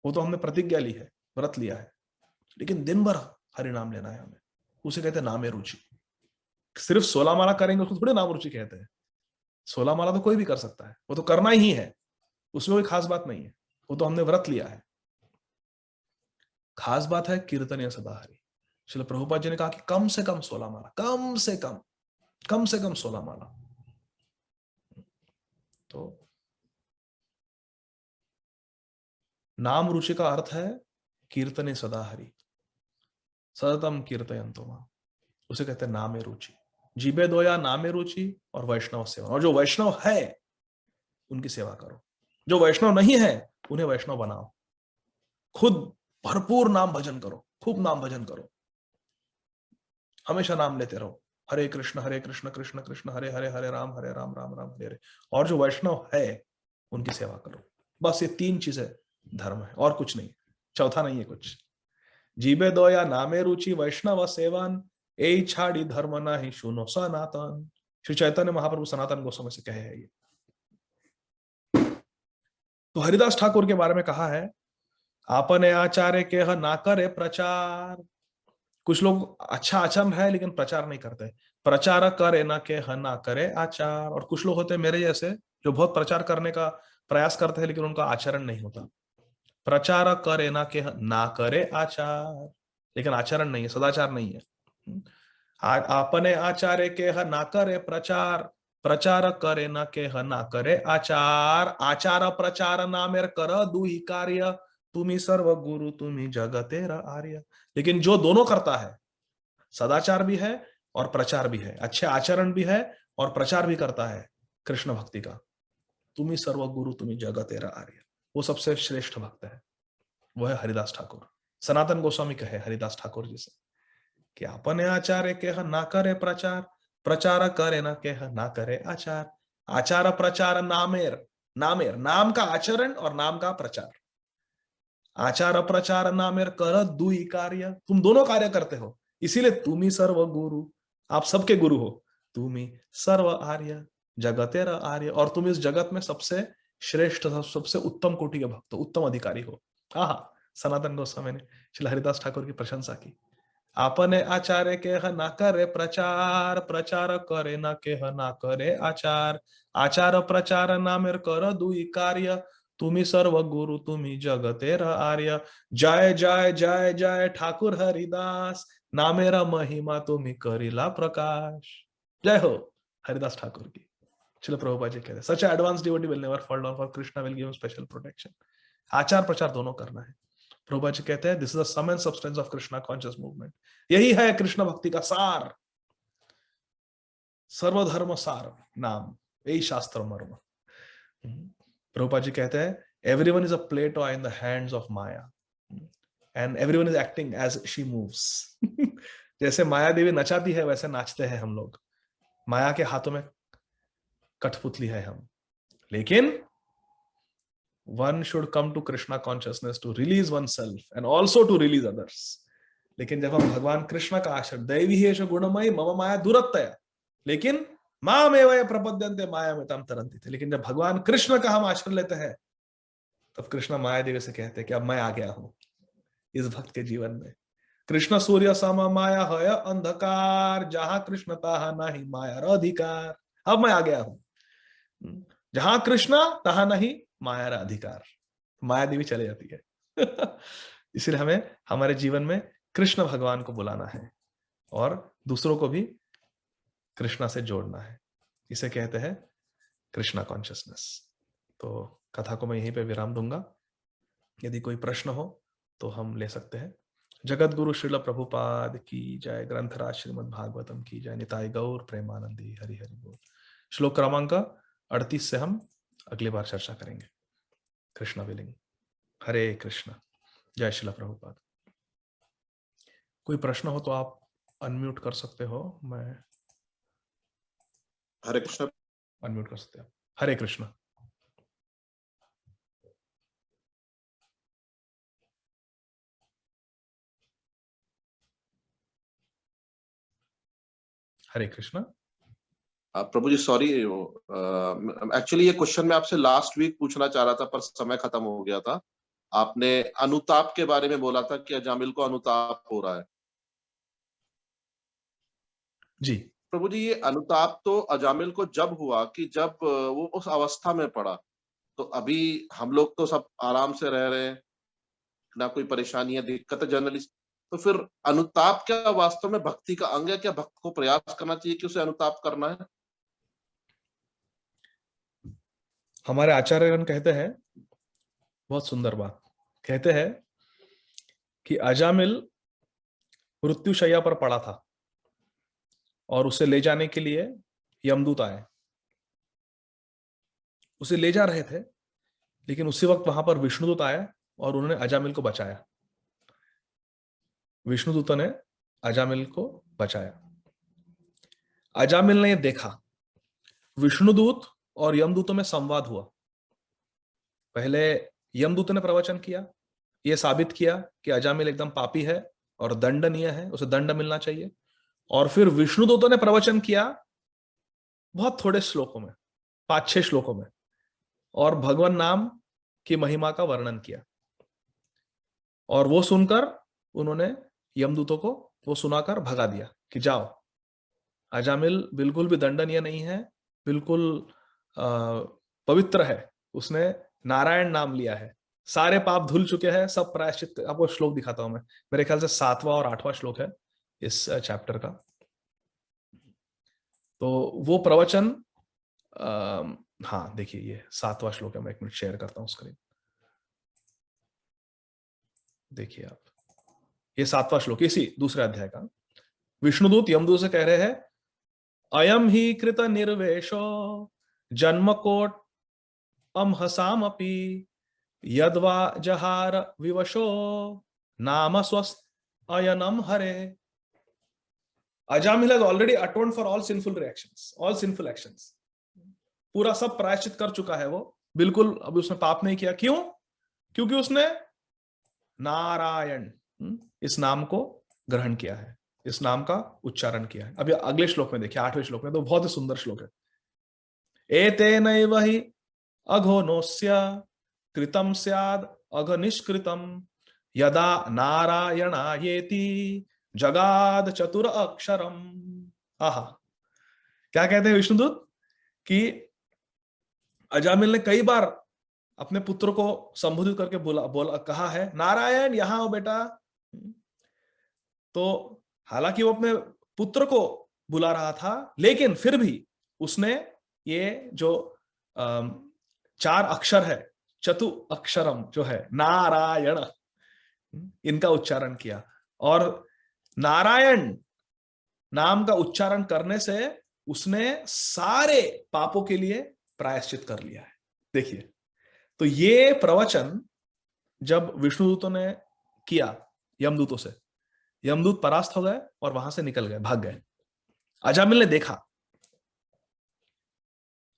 वो तो हमने प्रतिज्ञा ली है, व्रत लिया है। लेकिन दिन भर हरि नाम लेना है हमें, उसे कहते हैं नामे रुचि। सिर्फ 16 माला करेंगे उसको थोड़े नाम रुचि कहते हैं। 16 माला तो कोई भी कर सकता है, वो तो करना ही है, उसमें कोई खास बात नहीं है, वो तो हमने व्रत लिया है। खास बात है कीर्तनीय सदाहरि। श्रील प्रभुपाद जी ने कहा कि कम से कम 16 माला, कम से कम 16 माला। तो नाम रुचि का अर्थ है कीर्तने सदाहरि, सततम कीर्तयन्तो मां, उसे कहते हैं नामे रुचि। जीवे दो या नामे रुचि और वैष्णव सेवा। और जो वैष्णव है उनकी सेवा करो, जो वैष्णव नहीं है उन्हें वैष्णव बनाओ। खुद भरपूर नाम भजन करो, खूब नाम भजन करो, हमेशा नाम लेते रहो। हरे कृष्ण कृष्ण कृष्ण हरे हरे, हरे राम राम राम हरे हरे। और जो वैष्णव है उनकी सेवा करो। बस ये 3 चीजें धर्म है, और कुछ नहीं, चौथा नहीं है कुछ। जीवे दो या नामे रुचि वैष्णव सेवन, ए छाड़ी धर्म नाही सुनो सनातन। श्री चैतन्य महाप्रभु सनातन गोस्वामी से कहे है ये। तो हरिदास ठाकुर के बारे में कहा है, आपने आचार्य के ना करे प्रचार। कुछ लोग अच्छा आचरण है लेकिन प्रचार नहीं करते। प्रचार करे ना के ना करे आचार। और कुछ लोग होते हैं मेरे जैसे, जो बहुत प्रचार करने का प्रयास करते हैं लेकिन उनका आचरण नहीं होता। प्रचार करे ना के ना करे आचार, लेकिन आचरण नहीं है, सदाचार नहीं है। आपने आचार्य के ना करे प्रचार, प्रचार करे ना के ना करे आचार। आचार प्रचार नामेर कर दुही कार्य, तुम्ही सर्व गुरु तुम्ही जगतेर आर्य। लेकिन जो दोनों करता है, सदाचार भी है और प्रचार भी है, अच्छे आचरण भी है और प्रचार भी करता है कृष्ण भक्ति का, तुम्ही सर्व गुरु तुम्ही जगतेर आर्य, वो सबसे श्रेष्ठ भक्त है, वो है हरिदास ठाकुर। सनातन गोस्वामी कहे हरिदास ठाकुर जी से कि अपने आचार्य के ना करे प्रचार, प्रचार करे ना के ना करे आचार। आचार प्रचार नामेर, नामेर नाम का आचरण और नाम का प्रचार। आचार प्रचार नामेर कर दुई कार्य, तुम दोनों कार्य करते हो, इसीलिए तुम ही सर्व गुरु, आप सबके गुरु हो। तुम ही सर्व आर्य, जगतेर आर्य, और तुम इस जगत में सबसे श्रेष्ठ, सबसे उत्तम कोटि के भक्त हो, उत्तम अधिकारी हो। हाँ, सनातन गोस्वामी ने श्री हरिदास ठाकुर की प्रशंसा की। आपने आचार्य के ना करे प्रचार, प्रचार करे ना के ना करे आचार। आचार प्रचार नामेर कर दुई कार्य, तुम्ही सर्व गुरु तुम्ही जगतेर आर्य। जय जय जय जय ठाकुर हरिदास, नामेरा महिमा तुम्ही करिला प्रकाश। जय हो हरिदास ठाकुर की। श्रील प्रभुपाद जी कहते हैं, such advance devotee will never fall down, for Krishna will give special protection. आचार प्रचार दोनों करना है। प्रभुपाद जी कहते हैं, this is the sum and substance of Krishna conscious movement. यही है कृष्ण भक्ति का सार, सर्वधर्म सार नाम, यही शास्त्र मर्म। प्रभुपाद जी कहते हैं, everyone is a play toy in the hands of Maya. And everyone is acting as she moves. जैसे माया देवी नचाती है वैसे नाचते हैं हम लोग, माया के हाथों में कठपुतली है हम। लेकिन one should come to Krishna consciousness to release oneself and also to release others. लेकिन जब हम भगवान कृष्ण का आश्रय दैवी हेश गुणमयी मम माया दुरत्तया, लेकिन मामेव ये प्रपद्यन्ते मायामितां तरन्ति थे। लेकिन जब भगवान कृष्ण का हम आश्रय लेते हैं तब कृष्ण माया देवी से कहते हैं कि अब मैं आ गया हूं इस भक्त के जीवन में। कृष्ण सूर्य सम माया है अंधकार, जहां कृष्ण तहां नहीं माया अधिकार। अब मैं आ गया हूं, जहां कृष्ण तहां नहीं माया अधिकार। माया देवी चले जाती है। इसलिए हमें हमारे जीवन में कृष्ण भगवान को बुलाना है और दूसरों को भी कृष्णा से जोड़ना है। इसे कहते हैं कृष्णा कॉन्शियसनेस। तो कथा को मैं यहीं पे विराम दूंगा। यदि कोई प्रश्न हो तो हम ले सकते हैं। जगत गुरु श्रील प्रभुपाद की जय। ग्रंथराज श्रीमद् भागवतम की जय। निताई गौर प्रेमानंदी हरि हरि बोल। श्लोक क्रमांक 38 से हम अगली बार चर्चा करेंगे। कृष्ण विलिंग। हरे कृष्ण। जय श्रील प्रभुपाद। कोई प्रश्न हो तो आप अनम्यूट कर सकते हो। मैं हरे कृष्ण अनम्यूट कर सकते हैं। हरे कृष्ण। हरे कृष्ण। प्रभु जी सॉरी, एक्चुअली ये क्वेश्चन मैं आपसे लास्ट वीक पूछना चाह रहा था पर समय खत्म हो गया था। आपने अनुताप के बारे में बोला था कि अजामिल को अनुताप हो रहा है। जी प्रभु जी, ये अनुताप तो अजामिल को जब हुआ कि जब वो उस अवस्था में पड़ा। तो अभी हम लोग तो सब आराम से रह रहे हैं, ना कोई परेशानी है, दिक्कत है जनरली। तो फिर अनुताप क्या वास्तव में भक्ति का अंग है? क्या भक्त को प्रयास करना चाहिए कि उसे अनुताप करना है? हमारे आचार्यगण कहते हैं, बहुत सुंदर बात कहते हैं कि अजामिल मृत्युशैया पर पड़ा था और उसे ले जाने के लिए यमदूत आए। उसे ले जा रहे थे, लेकिन उसी वक्त वहां पर विष्णुदूत आए और उन्होंने अजामिल को बचाया। विष्णुदूतों ने अजामिल को बचाया। अजामिल ने देखा विष्णुदूत और यमदूतों में संवाद हुआ। पहले यमदूत ने प्रवचन किया, यह साबित किया कि अजामिल एकदम पापी है और दंडनीय है, उसे दंड मिलना चाहिए। और फिर विष्णुदूतों ने प्रवचन किया बहुत थोड़े श्लोकों में, 5-6 श्लोकों में, और भगवान नाम की महिमा का वर्णन किया। और वो सुनकर उन्होंने यमदूतों को वो सुनाकर भगा दिया कि जाओ, अजामिल बिल्कुल भी दंडनीय नहीं है, बिल्कुल पवित्र है, उसने नारायण नाम लिया है, सारे पाप धुल चुके हैं, सब प्रायश्चित। आपको श्लोक दिखाता हूं मैं, मेरे ख्याल से 7वां और 8वां श्लोक है इस चैप्टर का। तो वो प्रवचन हाँ देखिए, ये 7वां श्लोक है। मैं 1 मिनट शेयर करता हूं स्क्रीन। देखिए आप, ये 7वां श्लोक इसी दूसरे अध्याय का। विष्णुदूत यमदूत से कह रहे हैं, अयम ही कृत निर्वेशो जन्मकोट अमहसाम अपि यद्वा जहार विवशो नाम स्वस्थ अयनम हरे। Ajamil has already atoned for all sinful reactions, all sinful actions. पूरा सब प्रायश्चित कर चुका है वो, बिल्कुल अभी उसने पाप नहीं किया। क्यों? क्योंकि उसने नारायण इस नाम को ग्रहण किया है, इस नाम का उच्चारण किया है। अभी अगले श्लोक में देखिए, 8वें श्लोक में, तो बहुत ही सुंदर श्लोक है। एतेनैव हि अघोनोस्य कृतम स्याद अघ निष्कृतम यदा नारायणायेति जगाद चतुर अक्षरम। आहा, क्या कहते हैं विष्णुदूत कि अजामिल ने कई बार अपने पुत्र को संबोधित करके बोला कहा है, नारायण यहां हो बेटा। तो हालांकि वो अपने पुत्र को बुला रहा था, लेकिन फिर भी उसने ये जो 4 अक्षर है, चतु अक्षरम जो है नारायण, इनका उच्चारण किया। और नारायण नाम का उच्चारण करने से उसने सारे पापों के लिए प्रायश्चित कर लिया है। देखिए, तो ये प्रवचन जब विष्णुदूतों ने किया यमदूतों से, यमदूत परास्त हो गए और वहां से निकल गए, भाग गए। अजामिल ने देखा।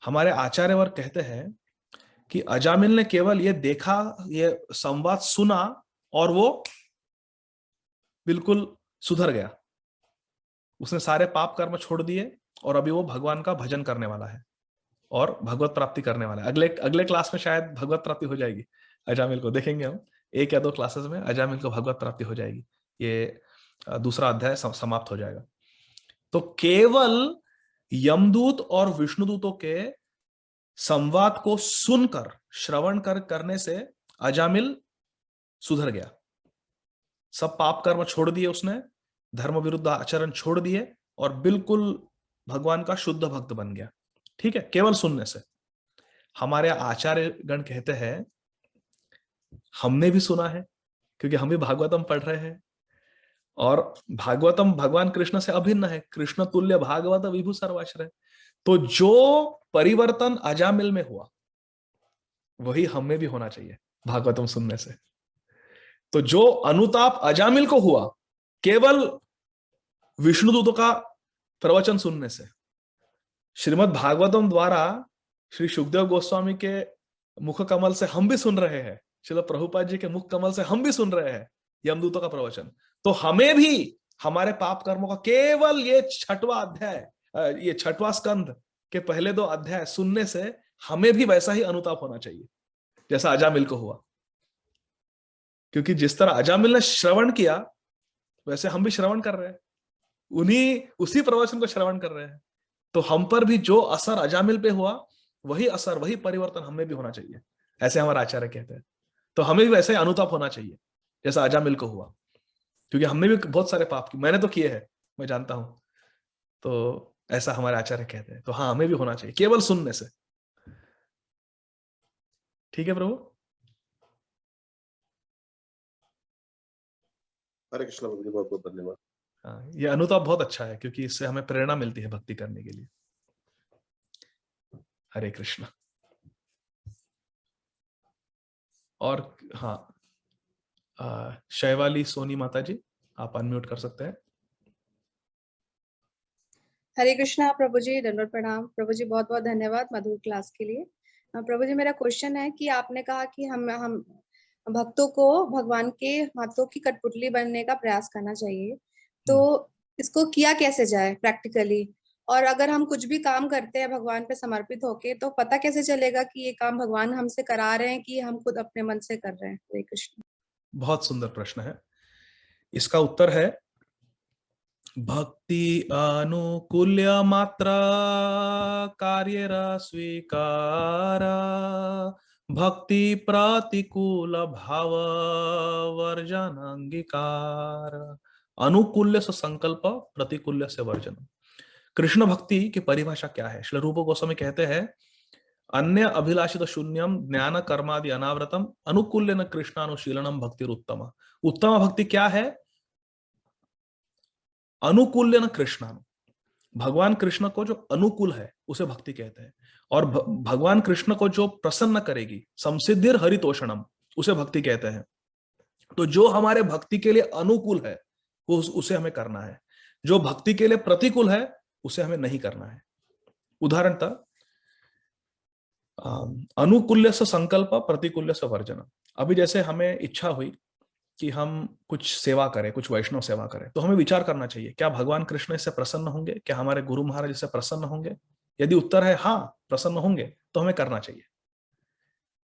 हमारे आचार्य वर्ग कहते हैं कि अजामिल ने केवल ये देखा, ये संवाद सुना और वो बिल्कुल सुधर गया। उसने सारे पाप कर्म छोड़ दिए और अभी वो भगवान का भजन करने वाला है और भगवत प्राप्ति करने वाला है। अगले अगले क्लास में शायद भगवत प्राप्ति हो जाएगी अजामिल को, देखेंगे हम 1 या 2 क्लासेस में अजामिल को भगवत प्राप्ति हो जाएगी। ये दूसरा अध्याय समाप्त हो जाएगा। तो केवल यमदूत और विष्णुदूतों के संवाद को सुनकर, श्रवण करने से अजामिल सुधर गया। सब पाप कर्म छोड़ दिए उसने, धर्म विरुद्ध आचरण छोड़ दिए और बिल्कुल भगवान का शुद्ध भक्त बन गया। ठीक है, केवल सुनने से। हमारे आचार्य गण कहते हैं, हमने भी सुना है क्योंकि हम भी भागवतम पढ़ रहे हैं, और भागवतम भगवान कृष्ण से अभिन्न है। कृष्ण तुल्य भागवत विभु सर्वाश्रय। तो जो परिवर्तन अजामिल में हुआ वही हमें भी होना चाहिए भागवतम सुनने से। तो जो अनुताप अजामिल को हुआ केवल विष्णुदूतों का प्रवचन सुनने से, श्रीमद् भागवतम द्वारा श्री सुखदेव गोस्वामी के मुख कमल से हम भी सुन रहे हैं, श्रील प्रभुपाद जी के मुख कमल से हम भी सुन रहे हैं यमदूतों का प्रवचन। तो हमें भी हमारे पाप कर्मों का केवल ये 6वां अध्याय, ये 6वां स्कंध के पहले 2 अध्याय सुनने से हमें भी वैसा ही अनुताप होना चाहिए जैसा अजामिल को हुआ। क्योंकि जिस तरह अजामिल ने श्रवण किया वैसे हम भी श्रवण कर रहे हैं, उसी प्रवचन को श्रवण कर रहे हैं। तो हम पर भी जो असर अजामिल पे हुआ वही असर, वही परिवर्तन हमें भी होना चाहिए, ऐसे हमारे आचार्य कहते हैं। तो हमें भी वैसे अनुताप होना चाहिए जैसा अजामिल को हुआ, क्योंकि हमने भी बहुत सारे पाप किए, मैंने तो किए हैं, मैं जानता हूं। तो ऐसा हमारे आचार्य कहते हैं। तो हाँ, हमें भी होना चाहिए केवल सुनने से। ठीक है प्रभु। हरे कृष्ण प्रभु जी, बहुत बहुत धन्यवाद। हाँ, ये अनुताप बहुत अच्छा है क्योंकि इससे हमें प्रेरणा मिलती है भक्ति करने के लिए। हरे कृष्ण। और हाँ, शैवाली सोनी माता जी, आप अनम्यूट कर सकते हैं। हरे कृष्णा प्रभु जी, दंडवत प्रणाम प्रभु जी, बहुत बहुत धन्यवाद मधुर क्लास के लिए। प्रभु जी, मेरा क्वेश्चन है कि आपने कहा कि हम भक्तों को भगवान के हाथों की कठपुतली बनने का प्रयास करना चाहिए, तो इसको किया कैसे जाए प्रैक्टिकली? और अगर हम कुछ भी काम करते हैं भगवान पे समर्पित होके, तो पता कैसे चलेगा कि ये काम भगवान हमसे करा रहे हैं कि हम खुद अपने मन से कर रहे हैं? हरे कृष्ण। बहुत सुंदर प्रश्न है। इसका उत्तर है भक्ति अनुकूल्य मात्र कार्य स्वीकार, भक्ति प्रतिकूल भाव वर्जन अंगीकार। अनुकूल्य से संकल्प, प्रतिकूल्य से वर्जन। कृष्ण भक्ति की परिभाषा क्या है? श्री रूप गोस्वामी कहते हैं, अन्य अभिलाषित शून्यम ज्ञान कर्मादि अनावृतम अनुकूल्य न कृष्णानुशीलनम भक्ति उत्तम। उत्तम भक्ति क्या है? अनुकूल्य न कृष्णानु, भगवान कृष्ण को जो अनुकूल है उसे भक्ति कहते हैं। और भगवान कृष्ण को जो प्रसन्न करेगी, संसिद्धिर हरितोषणम, उसे भक्ति कहते हैं। तो जो हमारे भक्ति के लिए अनुकूल है वो उसे हमें करना है, जो भक्ति के लिए प्रतिकूल है उसे हमें नहीं करना है। उदाहरणतः अनुकूल्य से संकल्प, प्रतिकूल्य से वर्जन। अभी जैसे हमें इच्छा हुई कि हम कुछ सेवा करें, कुछ वैष्णव सेवा करें, तो हमें विचार करना चाहिए, क्या भगवान कृष्ण इससे प्रसन्न होंगे? क्या हमारे गुरु महाराज इससे प्रसन्न होंगे? यदि उत्तर है हाँ, प्रसन्न होंगे, तो हमें करना चाहिए।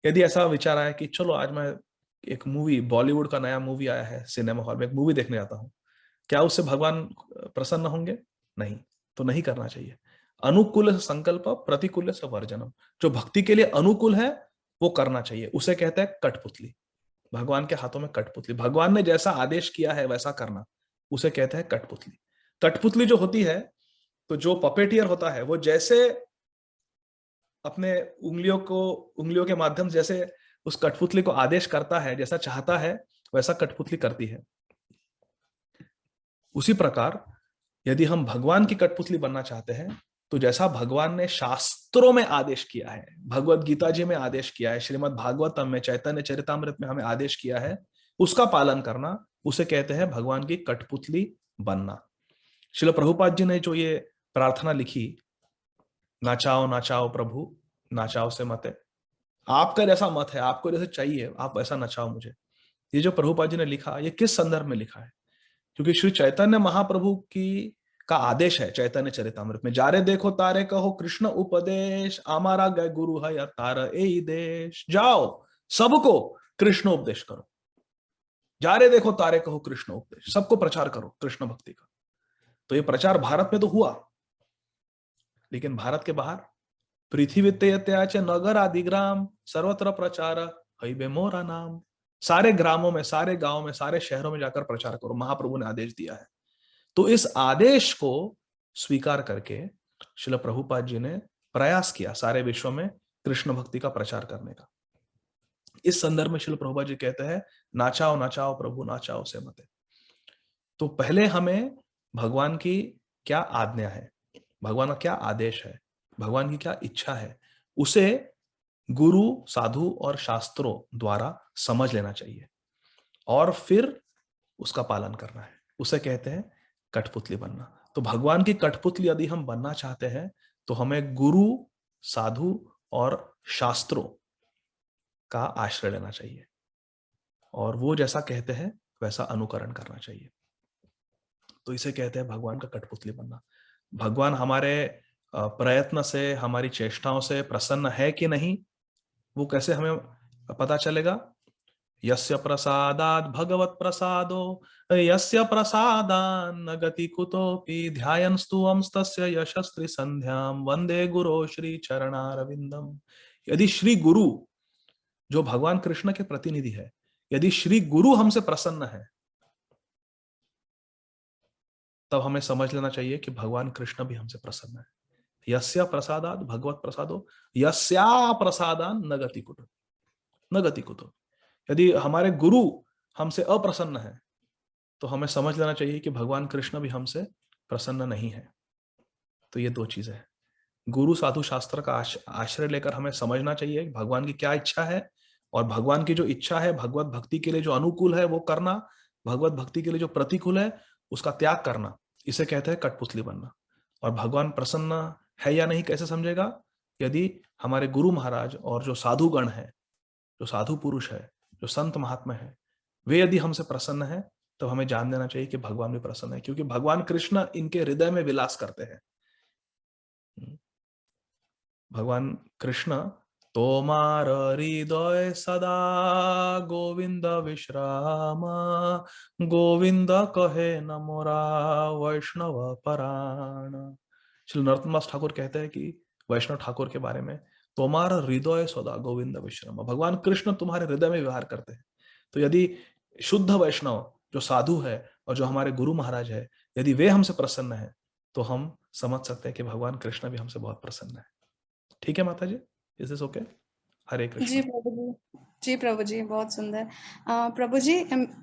यदि ऐसा विचार आया कि चलो आज मैं एक मूवी, बॉलीवुड का नया मूवी आया है सिनेमा हॉल में, एक मूवी देखने जाता हूँ, क्या उससे भगवान प्रसन्न होंगे? नहीं, तो नहीं करना चाहिए। अनुकूल से संकल्प, प्रतिकूल से वर्जनम। जो भक्ति के लिए अनुकूल है वो करना चाहिए, उसे कहते हैं कठपुतली। भगवान के हाथों में कठपुतली, भगवान ने जैसा आदेश किया है वैसा करना, उसे कहते हैं कठपुतली। कठपुतली जो होती है, तो जो पपेटियर होता है वो जैसे अपने उंगलियों के माध्यम जैसे उस कठपुतली को आदेश करता है, जैसा चाहता है वैसा कठपुतली करती है। उसी प्रकार यदि हम भगवान की कठपुतली बनना चाहते हैं, तो जैसा भगवान ने शास्त्रों में आदेश किया है, भगवत गीता जी में आदेश किया है, श्रीमद् भागवतम में, चैतन्य चरितामृत में हमें आदेश किया है, उसका पालन करना, उसे कहते हैं भगवान की कठपुतली बनना। श्रील प्रभुपाद जी ने जो ये प्रार्थना लिखी, नाचाओ नाचाओ प्रभु नाचाओ से मत है, आपका जैसा मत है, आपको जैसे चाहिए आप वैसा नचाओ मुझे, ये जो प्रभुपाद जी ने लिखा, ये किस संदर्भ में लिखा है? क्योंकि श्री चैतन्य महाप्रभु की का आदेश है चैतन्य चरितामृत में, जारे देखो तारे कहो कृष्ण उपदेश, हमारा गए गुरु है या तारा ए देश, जाओ सबको कृष्ण उपदेश करो, जारे देखो तारे कहो कृष्ण उपदेश, सबको प्रचार करो कृष्ण भक्ति का। तो ये प्रचार भारत में तो हुआ, लेकिन भारत के बाहर पृथ्वी त्याचे नगर आदि ग्राम सर्वत्र प्रचार हईबे मोरा नाम, सारे ग्रामों में, सारे गांव में, सारे शहरों में जाकर प्रचार करो, महाप्रभु ने आदेश दिया है। तो इस आदेश को स्वीकार करके श्रील प्रभुपाद जी ने प्रयास किया सारे विश्व में कृष्ण भक्ति का प्रचार करने का। इस संदर्भ में श्रील प्रभुपाद जी कहते हैं, नाचाओ नाचाओ प्रभु नाचाओ से मते। तो पहले हमें भगवान की क्या आज्ञा है, भगवान का क्या आदेश है, भगवान की क्या इच्छा है, उसे गुरु साधु और शास्त्रों द्वारा समझ लेना चाहिए और फिर उसका पालन करना है, उसे कहते हैं कठपुतली बनना। तो भगवान की कठपुतली यदि हम बनना चाहते हैं तो हमें गुरु साधु और शास्त्रों का आश्रय लेना चाहिए और वो जैसा कहते हैं वैसा अनुकरण करना चाहिए। तो इसे कहते हैं भगवान का कठपुतली बनना। भगवान हमारे प्रयत्न से, हमारी चेष्टाओं से प्रसन्न है कि नहीं, वो कैसे हमें पता चलेगा? यस्य प्रसादात् भगवत प्रसादो यस्य प्रसादान्न गति कुतोपि ध्यायन्स्तु तस्य यशस्त्री संध्याम वंदे गुरो श्री चरणारविंदम। यदि श्री गुरु, जो भगवान कृष्ण के प्रतिनिधि है, यदि श्री गुरु हमसे प्रसन्न है, तब हमें समझ लेना चाहिए कि भगवान कृष्ण भी हमसे प्रसन्न है। यस्य प्रसादात् भगवत प्रसादो यस्या प्रसादान न गति कुतो, न गति कुतो। यदि हमारे गुरु हमसे अप्रसन्न है तो हमें समझ लेना चाहिए कि भगवान कृष्ण भी हमसे प्रसन्न नहीं है। तो ये दो चीजें हैं, गुरु साधु शास्त्र का आश्रय लेकर हमें समझना चाहिए भगवान की क्या इच्छा है, और भगवान की जो इच्छा है भगवत भक्ति के लिए जो अनुकूल है वो करना, भगवत भक्ति के लिए जो प्रतिकूल है उसका त्याग करना। इसे कहते हैं कठपुतली बनना। और भगवान प्रसन्न है या नहीं कैसे समझेगा? यदि हमारे गुरु महाराज और जो साधुगण है, जो साधु पुरुष है, जो संत महात्मा है, वे यदि हमसे प्रसन्न है तो हमें जान देना चाहिए कि भगवान भी प्रसन्न है, क्योंकि भगवान कृष्ण इनके हृदय में विलास करते हैं। भगवान कृष्ण तोमार हृदय सदा गोविंद विश्राम, गोविंद कहे न मोरा वैष्णव पराण। श्री नरोत्तमदास ठाकुर कहते हैं कि वैष्णव ठाकुर के बारे में, तोमार हृदय सदा गोविंद विश्राम, भगवान कृष्ण तुम्हारे हृदय में व्यवहार करते हैं। तो यदि शुद्ध वैष्णव जो साधु है और जो हमारे गुरु महाराज है, यदि वे हमसे प्रसन्न है तो हम समझ सकते हैं कि भगवान कृष्ण भी हमसे बहुत प्रसन्न है। ठीक है माता जी, इज दिस ओके? हरे कृष्ण। जी प्रभु जी, जी प्रभु जी, बहुत सुंदर। प्रभु जी,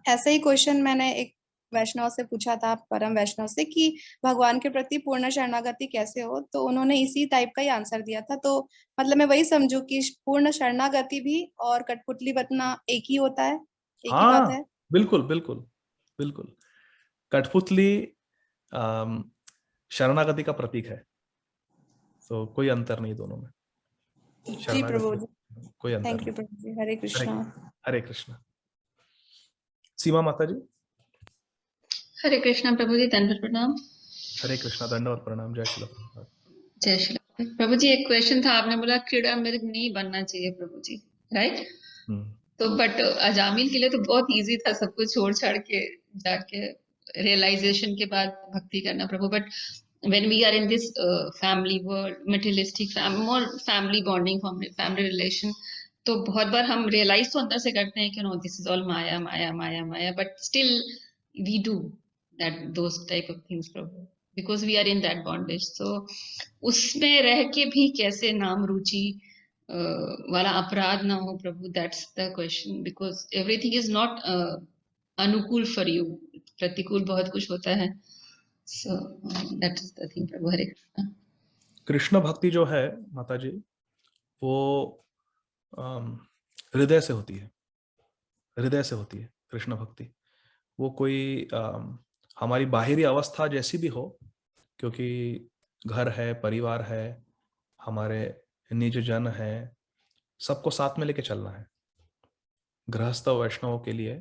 ऐसा ही क्वेश्चन मैंने एक वैष्णव से पूछा था, परम वैष्णव से, कि भगवान के प्रति पूर्ण शरणागति कैसे हो, तो उन्होंने इसी टाइप का ही आंसर दिया था। तो मतलब मैं वही समझू कि पूर्ण शरणागति भी और कठपुतली बनना एक ही होता है, एक ही बात है? बिल्कुल बिल्कुल बिल्कुल। कठपुतली शरणागति का प्रतीक है, तो कोई अंतर नहीं दोनों में। जी प्रभु जी, कोई अंतर थैंक यू नहीं। प्रभु जी। हरे कृष्णा। हरे कृष्ण। सीमा माता जी। हरे कृष्णा प्रभु जी, दंडवत प्रणाम। हरे कृष्णा, दंडवत प्रणाम। जय श्री कृष्ण। जय श्री कृष्ण। प्रभु जी, एक क्वेश्चन था, आपने बोला क्रीड़ा मृग नहीं बनना चाहिए प्रभु जी, राइट? तो बट अजामिल के लिए तो बहुत इजी था, सब कुछ छोड़ छाड़ के जाके रियलाइजेशन के बाद भक्ति करना प्रभु। But when we are in this family world, materialistic more family bonding, family relation, तो बहुत बार हम रियलाइज तो अंदर से करते हैं कि no this is all Maya Maya Maya Maya, but still we do that those type of things Prabhu, because we are in that bondage. तो उसमें रह के भी कैसे नाम रुचि वाला अपराध ना हो प्रभु, that's the question, because everything is not अनुकूल फॉर यू, प्रतिकूल बहुत कुछ होता है। So that is the thing प्रभु। हरे कृष्णा। कृष्ण भक्ति जो है माता जी, वो हृदय से होती है, हृदय से होती है। कृष्ण भक्ति। वो कोई हमारी बाहरी अवस्था जैसी भी हो, क्योंकि घर है, परिवार है, हमारे निज जन है, सबको साथ में लेके चलना है। गृहस्थ वैष्णवों के लिए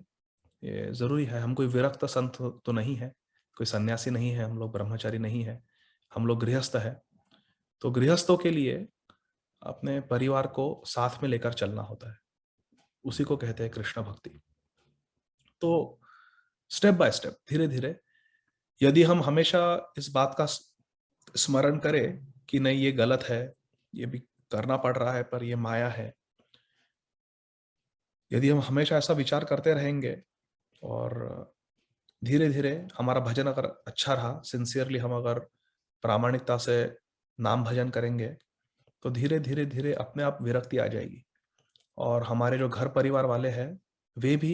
ये जरूरी है। हम कोई विरक्त संत तो नहीं है, कोई सन्यासी नहीं है, हम लोग ब्रह्मचारी नहीं है, हम लोग गृहस्थ है। तो गृहस्थों के लिए अपने परिवार को साथ में लेकर चलना होता है, उसी को कहते हैं कृष्ण भक्ति। तो स्टेप बाय स्टेप, धीरे धीरे, यदि हम हमेशा इस बात का स्मरण करें कि नहीं ये गलत है, ये भी करना पड़ रहा है पर ये माया है, यदि हम हमेशा ऐसा विचार करते रहेंगे और धीरे धीरे हमारा भजन अगर अच्छा रहा, सिंसियरली हम अगर प्रामाणिकता से नाम भजन करेंगे, तो धीरे धीरे धीरे अपने आप विरक्ति आ जाएगी और हमारे जो घर परिवार वाले हैं वे भी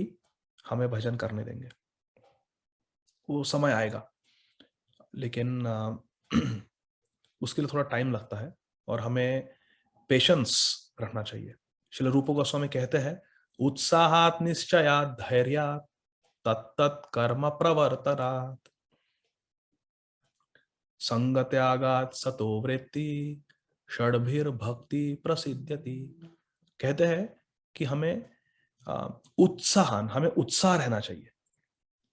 हमें भजन करने देंगे। वो समय आएगा, लेकिन उसके लिए थोड़ा टाइम लगता है और हमें पेशेंस रखना चाहिए। श्रील रूप गोस्वामी कहते हैं, उत्साहात् निश्चयात् धैर्यात् तत्तत् कर्म प्रवर्तनात् संग त्यागात् सतो वृत्ति षड्भिर भक्ति प्रसिद्ध्यति। कहते हैं कि हमें उत्साह रहना चाहिए।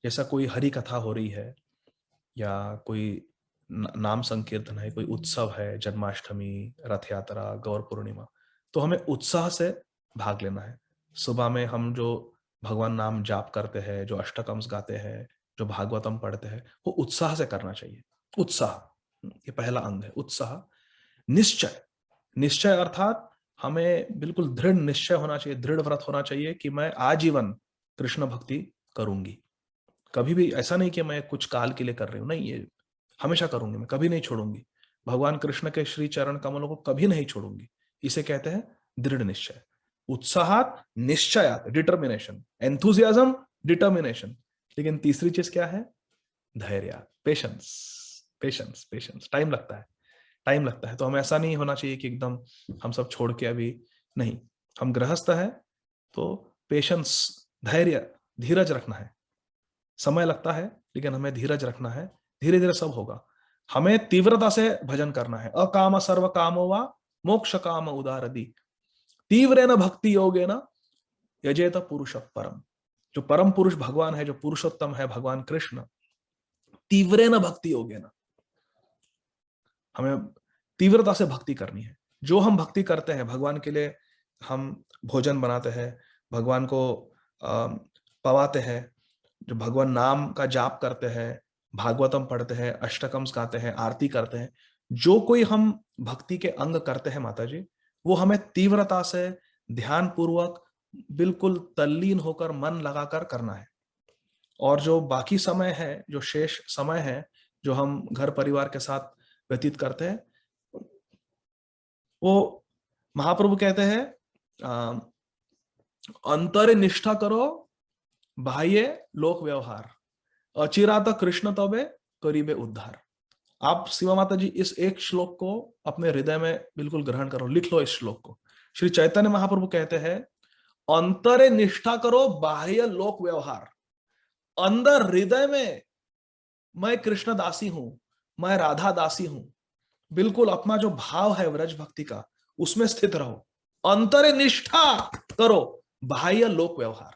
जैसा कोई हरि कथा हो रही है या कोई नाम संकीर्तन है, कोई उत्सव है, जन्माष्टमी, रथ यात्रा, गौर पूर्णिमा, तो हमें उत्साह से भाग लेना है। सुबह में हम जो भगवान नाम जाप करते हैं, जो अष्टकम्स गाते हैं, जो भागवतम पढ़ते हैं, वो उत्साह से करना चाहिए। उत्साह, ये पहला अंग है, उत्साह। निश्चय अर्थात हमें बिल्कुल दृढ़ निश्चय होना चाहिए, दृढ़ व्रत होना चाहिए कि मैं आजीवन कृष्ण भक्ति करूंगी। कभी भी ऐसा नहीं कि मैं कुछ काल के लिए कर रही हूं, नहीं, ये हमेशा करूंगी, मैं कभी नहीं छोड़ूंगी। भगवान कृष्ण के श्री चरण कमलों को कभी नहीं छोड़ूंगी। इसे कहते हैं दृढ़ निश्चय। उत्साहात निश्चयात, डिटर्मिनेशन, एंथुजियाज्म, डिटर्मिनेशन। लेकिन तीसरी चीज क्या है? धैर्य, पेशेंस। पेशेंस पेशेंस टाइम लगता है। तो हमें ऐसा नहीं होना चाहिए कि एकदम हम सब छोड़ के अभी नहीं। हम गृहस्थ है तो पेशेंस, धैर्य, धीरज रखना है। समय लगता है लेकिन हमें धीरज रखना है, धीरे धीरे सब होगा। हमें तीव्रता से भजन करना है। अकाम सर्व कामो वा मोक्ष काम उदारदी तीव्रेन भक्ति योगेन यजेत पुरुष परम। जो परम पुरुष भगवान है, जो पुरुषोत्तम है भगवान कृष्ण, तीव्रेन भक्ति योगेन, हमें तीव्रता से भक्ति करनी है। जो हम भक्ति करते हैं भगवान के लिए, हम भोजन बनाते हैं, भगवान को पवाते हैं, जो भगवान नाम का जाप करते हैं, भागवतम पढ़ते हैं, अष्टकम्स गाते हैं, आरती करते हैं, जो कोई हम भक्ति के अंग करते हैं माता जी, वो हमें तीव्रता से, ध्यान पूर्वक, बिल्कुल तल्लीन होकर, मन लगाकर करना है। और जो बाकी समय है, जो शेष समय है, जो हम घर परिवार के साथ व्यतीत करते हैं, वो महाप्रभु कहते हैं अंतरे निष्ठा करो, बाह्य लोक व्यवहार, अचिरात कृष्ण तबे करीबे उद्धार। आप शिवा माता जी इस एक श्लोक को अपने हृदय में बिल्कुल ग्रहण करो, लिख लो इस श्लोक को। श्री चैतन्य महाप्रभु कहते हैं अंतरे निष्ठा करो, बाह्य लोक व्यवहार। अंदर हृदय में मैं कृष्ण दासी हूं, मैं राधा दासी हूं, बिल्कुल अपना जो भाव है व्रज भक्ति का, उसमें स्थित रहो। अंतरे निष्ठा करो, बाह्य लोक व्यवहार।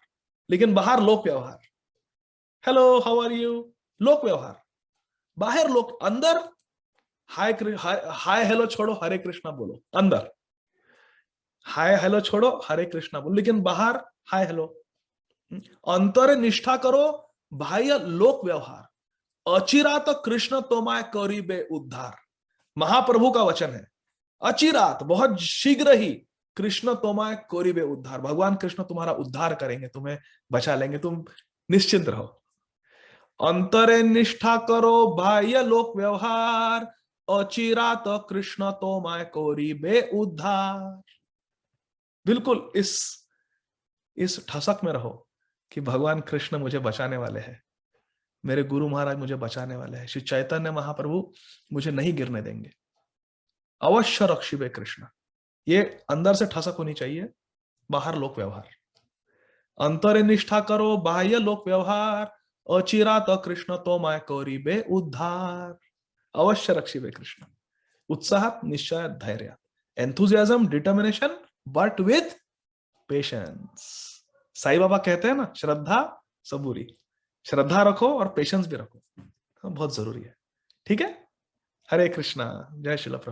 लेकिन बाहर लोक व्यवहार, हेलो हाउ आर यू, लोक व्यवहार। बाहर लोक, अंदर हाय हेलो छोड़ो, हरे कृष्णा बोलो। अंदर हाय हेलो छोड़ो, हरे कृष्णा बोलो, लेकिन बाहर हाय हेलो। अंतर निष्ठा करो, बाह्य लोक व्यवहार, अचिरात कृष्ण तोमाय करीबे उद्धार। महाप्रभु का वचन है, अचिरात, बहुत शीघ्र ही, कृष्ण तोमाय करीबे उद्धार। भगवान कृष्ण तुम्हारा उद्धार करेंगे, तुम्हें बचा लेंगे, तुम निश्चिंत रहो। अंतरे निष्ठा करो, बाह्य लोक व्यवहार, अचिरात कृष्ण तोमाय करीबे उद्धार। बिल्कुल इस ठसक में रहो कि भगवान कृष्ण मुझे बचाने वाले हैं, मेरे गुरु महाराज मुझे बचाने वाले हैं, श्री चैतन्य महाप्रभु मुझे नहीं गिरने देंगे। अवश्य रक्षिबे कृष्ण। ये अंदर से ठसक होनी चाहिए, बाहर लोक व्यवहार। अंतरे निष्ठा करो बाह्य लोक व्यवहार, अचिरात कृष्ण तो माय करीबे उद्धार. अवश्य रक्षिबे कृष्ण. उत्साहात, निश्चयात, धैर्यात. Enthusiasm, determination, but with patience. Sai Baba कहते हैं ना, श्रद्धा सबूरी. श्रद्धा रखो और पेशेंस भी रखो, बहुत जरूरी है. ठीक है. हरे कृष्णा. जय श्रील प्रभु.